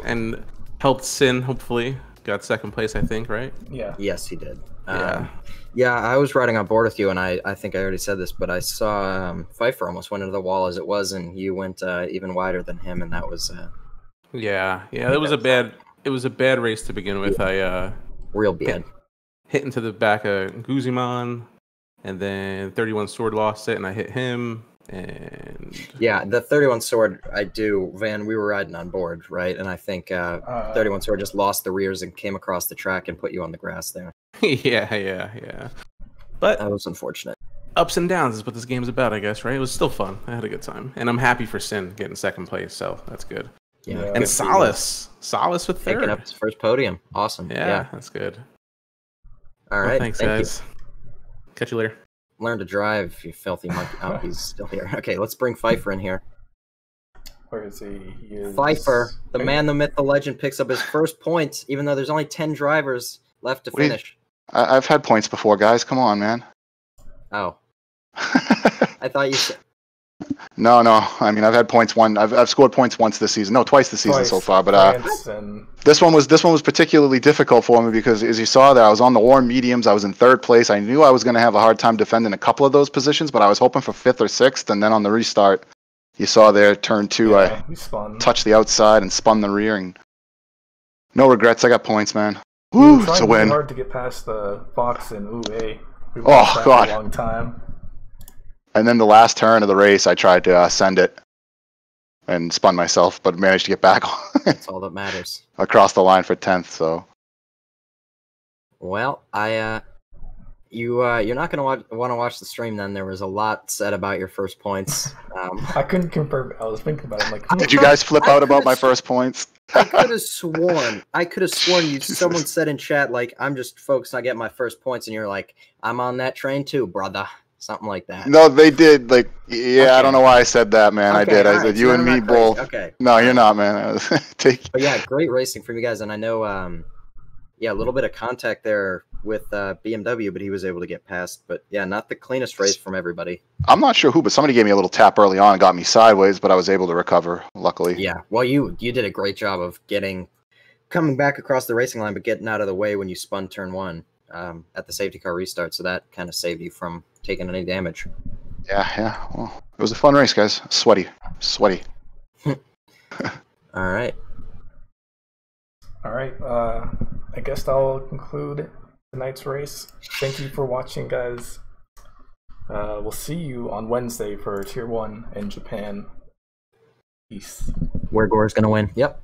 and helped Sin. Hopefully, got second place. I think, right? Yeah. Yes, he did. Yeah. Yeah, I was riding on board with you, and I think I already said this, but I saw Pfeiffer almost went into the wall as it was, and you went even wider than him, and that was Yeah. It was a bad race to begin with. I real bad. hit into the back of Guzman, and then 31 Sword lost it, and I hit him, And yeah, the 31 sword, I do. Van, we were riding on board, right? And I think 31 sword just lost the rears and came across the track and put you on the grass there. yeah. But That was unfortunate. ups and downs is what this game's about, I guess, right? It was still fun. I had a good time, and I'm happy for Sin getting second place, so that's good. Yeah, And Solace with third. picking up his first podium. Awesome. Yeah, that's good. All Well, right. thanks, thank guys. Catch you later. You. Learn to drive, you filthy monkey. Oh, he's still here. Okay, let's bring Pfeiffer in here. Where is he? He is... Pfeiffer, the man, the myth, the legend, picks up his first points, even though there's only 10 drivers left to finish. I've had points before, guys. Come on, man. Oh. I thought you said... No. I mean, I've had points one. I've scored points once this season. No, twice this season so far. But this one was particularly difficult for me because, as you saw there, I was on the warm mediums. I was in third place. I knew I was going to have a hard time defending a couple of those positions, but I was hoping for 5th or 6th. And then on the restart, you saw there, turn 2, I touched the outside and spun the rear. And no regrets. I got points, man. Woo, it's a win. It's hard to get past the Fox and Uwe. Oh God! A long time. And then the last turn of the race, I tried to send it and spun myself, but managed to get back That's all that matters. across the line for 10th. So, well, you're not gonna want to watch the stream. Then there was a lot said about your first points. I couldn't confirm. I was thinking about it. I'm like, did you guys flip out about my first points? I could have sworn you. Someone said in chat like, "I'm just focused on getting my first points," and you're like, "I'm on that train too, brother." Something like that. No, they did. Like, yeah, Okay. I don't know why I said that, man. Okay, I did. I alright, said so you then and I'm me not crazy. both. Okay. No, you're not, man. But yeah, great racing from you guys, and I know, a little bit of contact there with BMW, but he was able to get past. But yeah, not the cleanest race from everybody. I'm not sure who, but somebody gave me a little tap early on and got me sideways, but I was able to recover, luckily. Yeah, well, you did a great job of coming back across the racing line, but getting out of the way when you spun turn 1 at the safety car restart. So that kind of saved you from taking any damage. Yeah. Well, it was a fun race, guys. Sweaty. All right. I guess that'll conclude tonight's race. Thank you for watching, guys. We'll see you on Wednesday for Tier 1 in Japan. Peace. Where Gore's gonna win. Yep.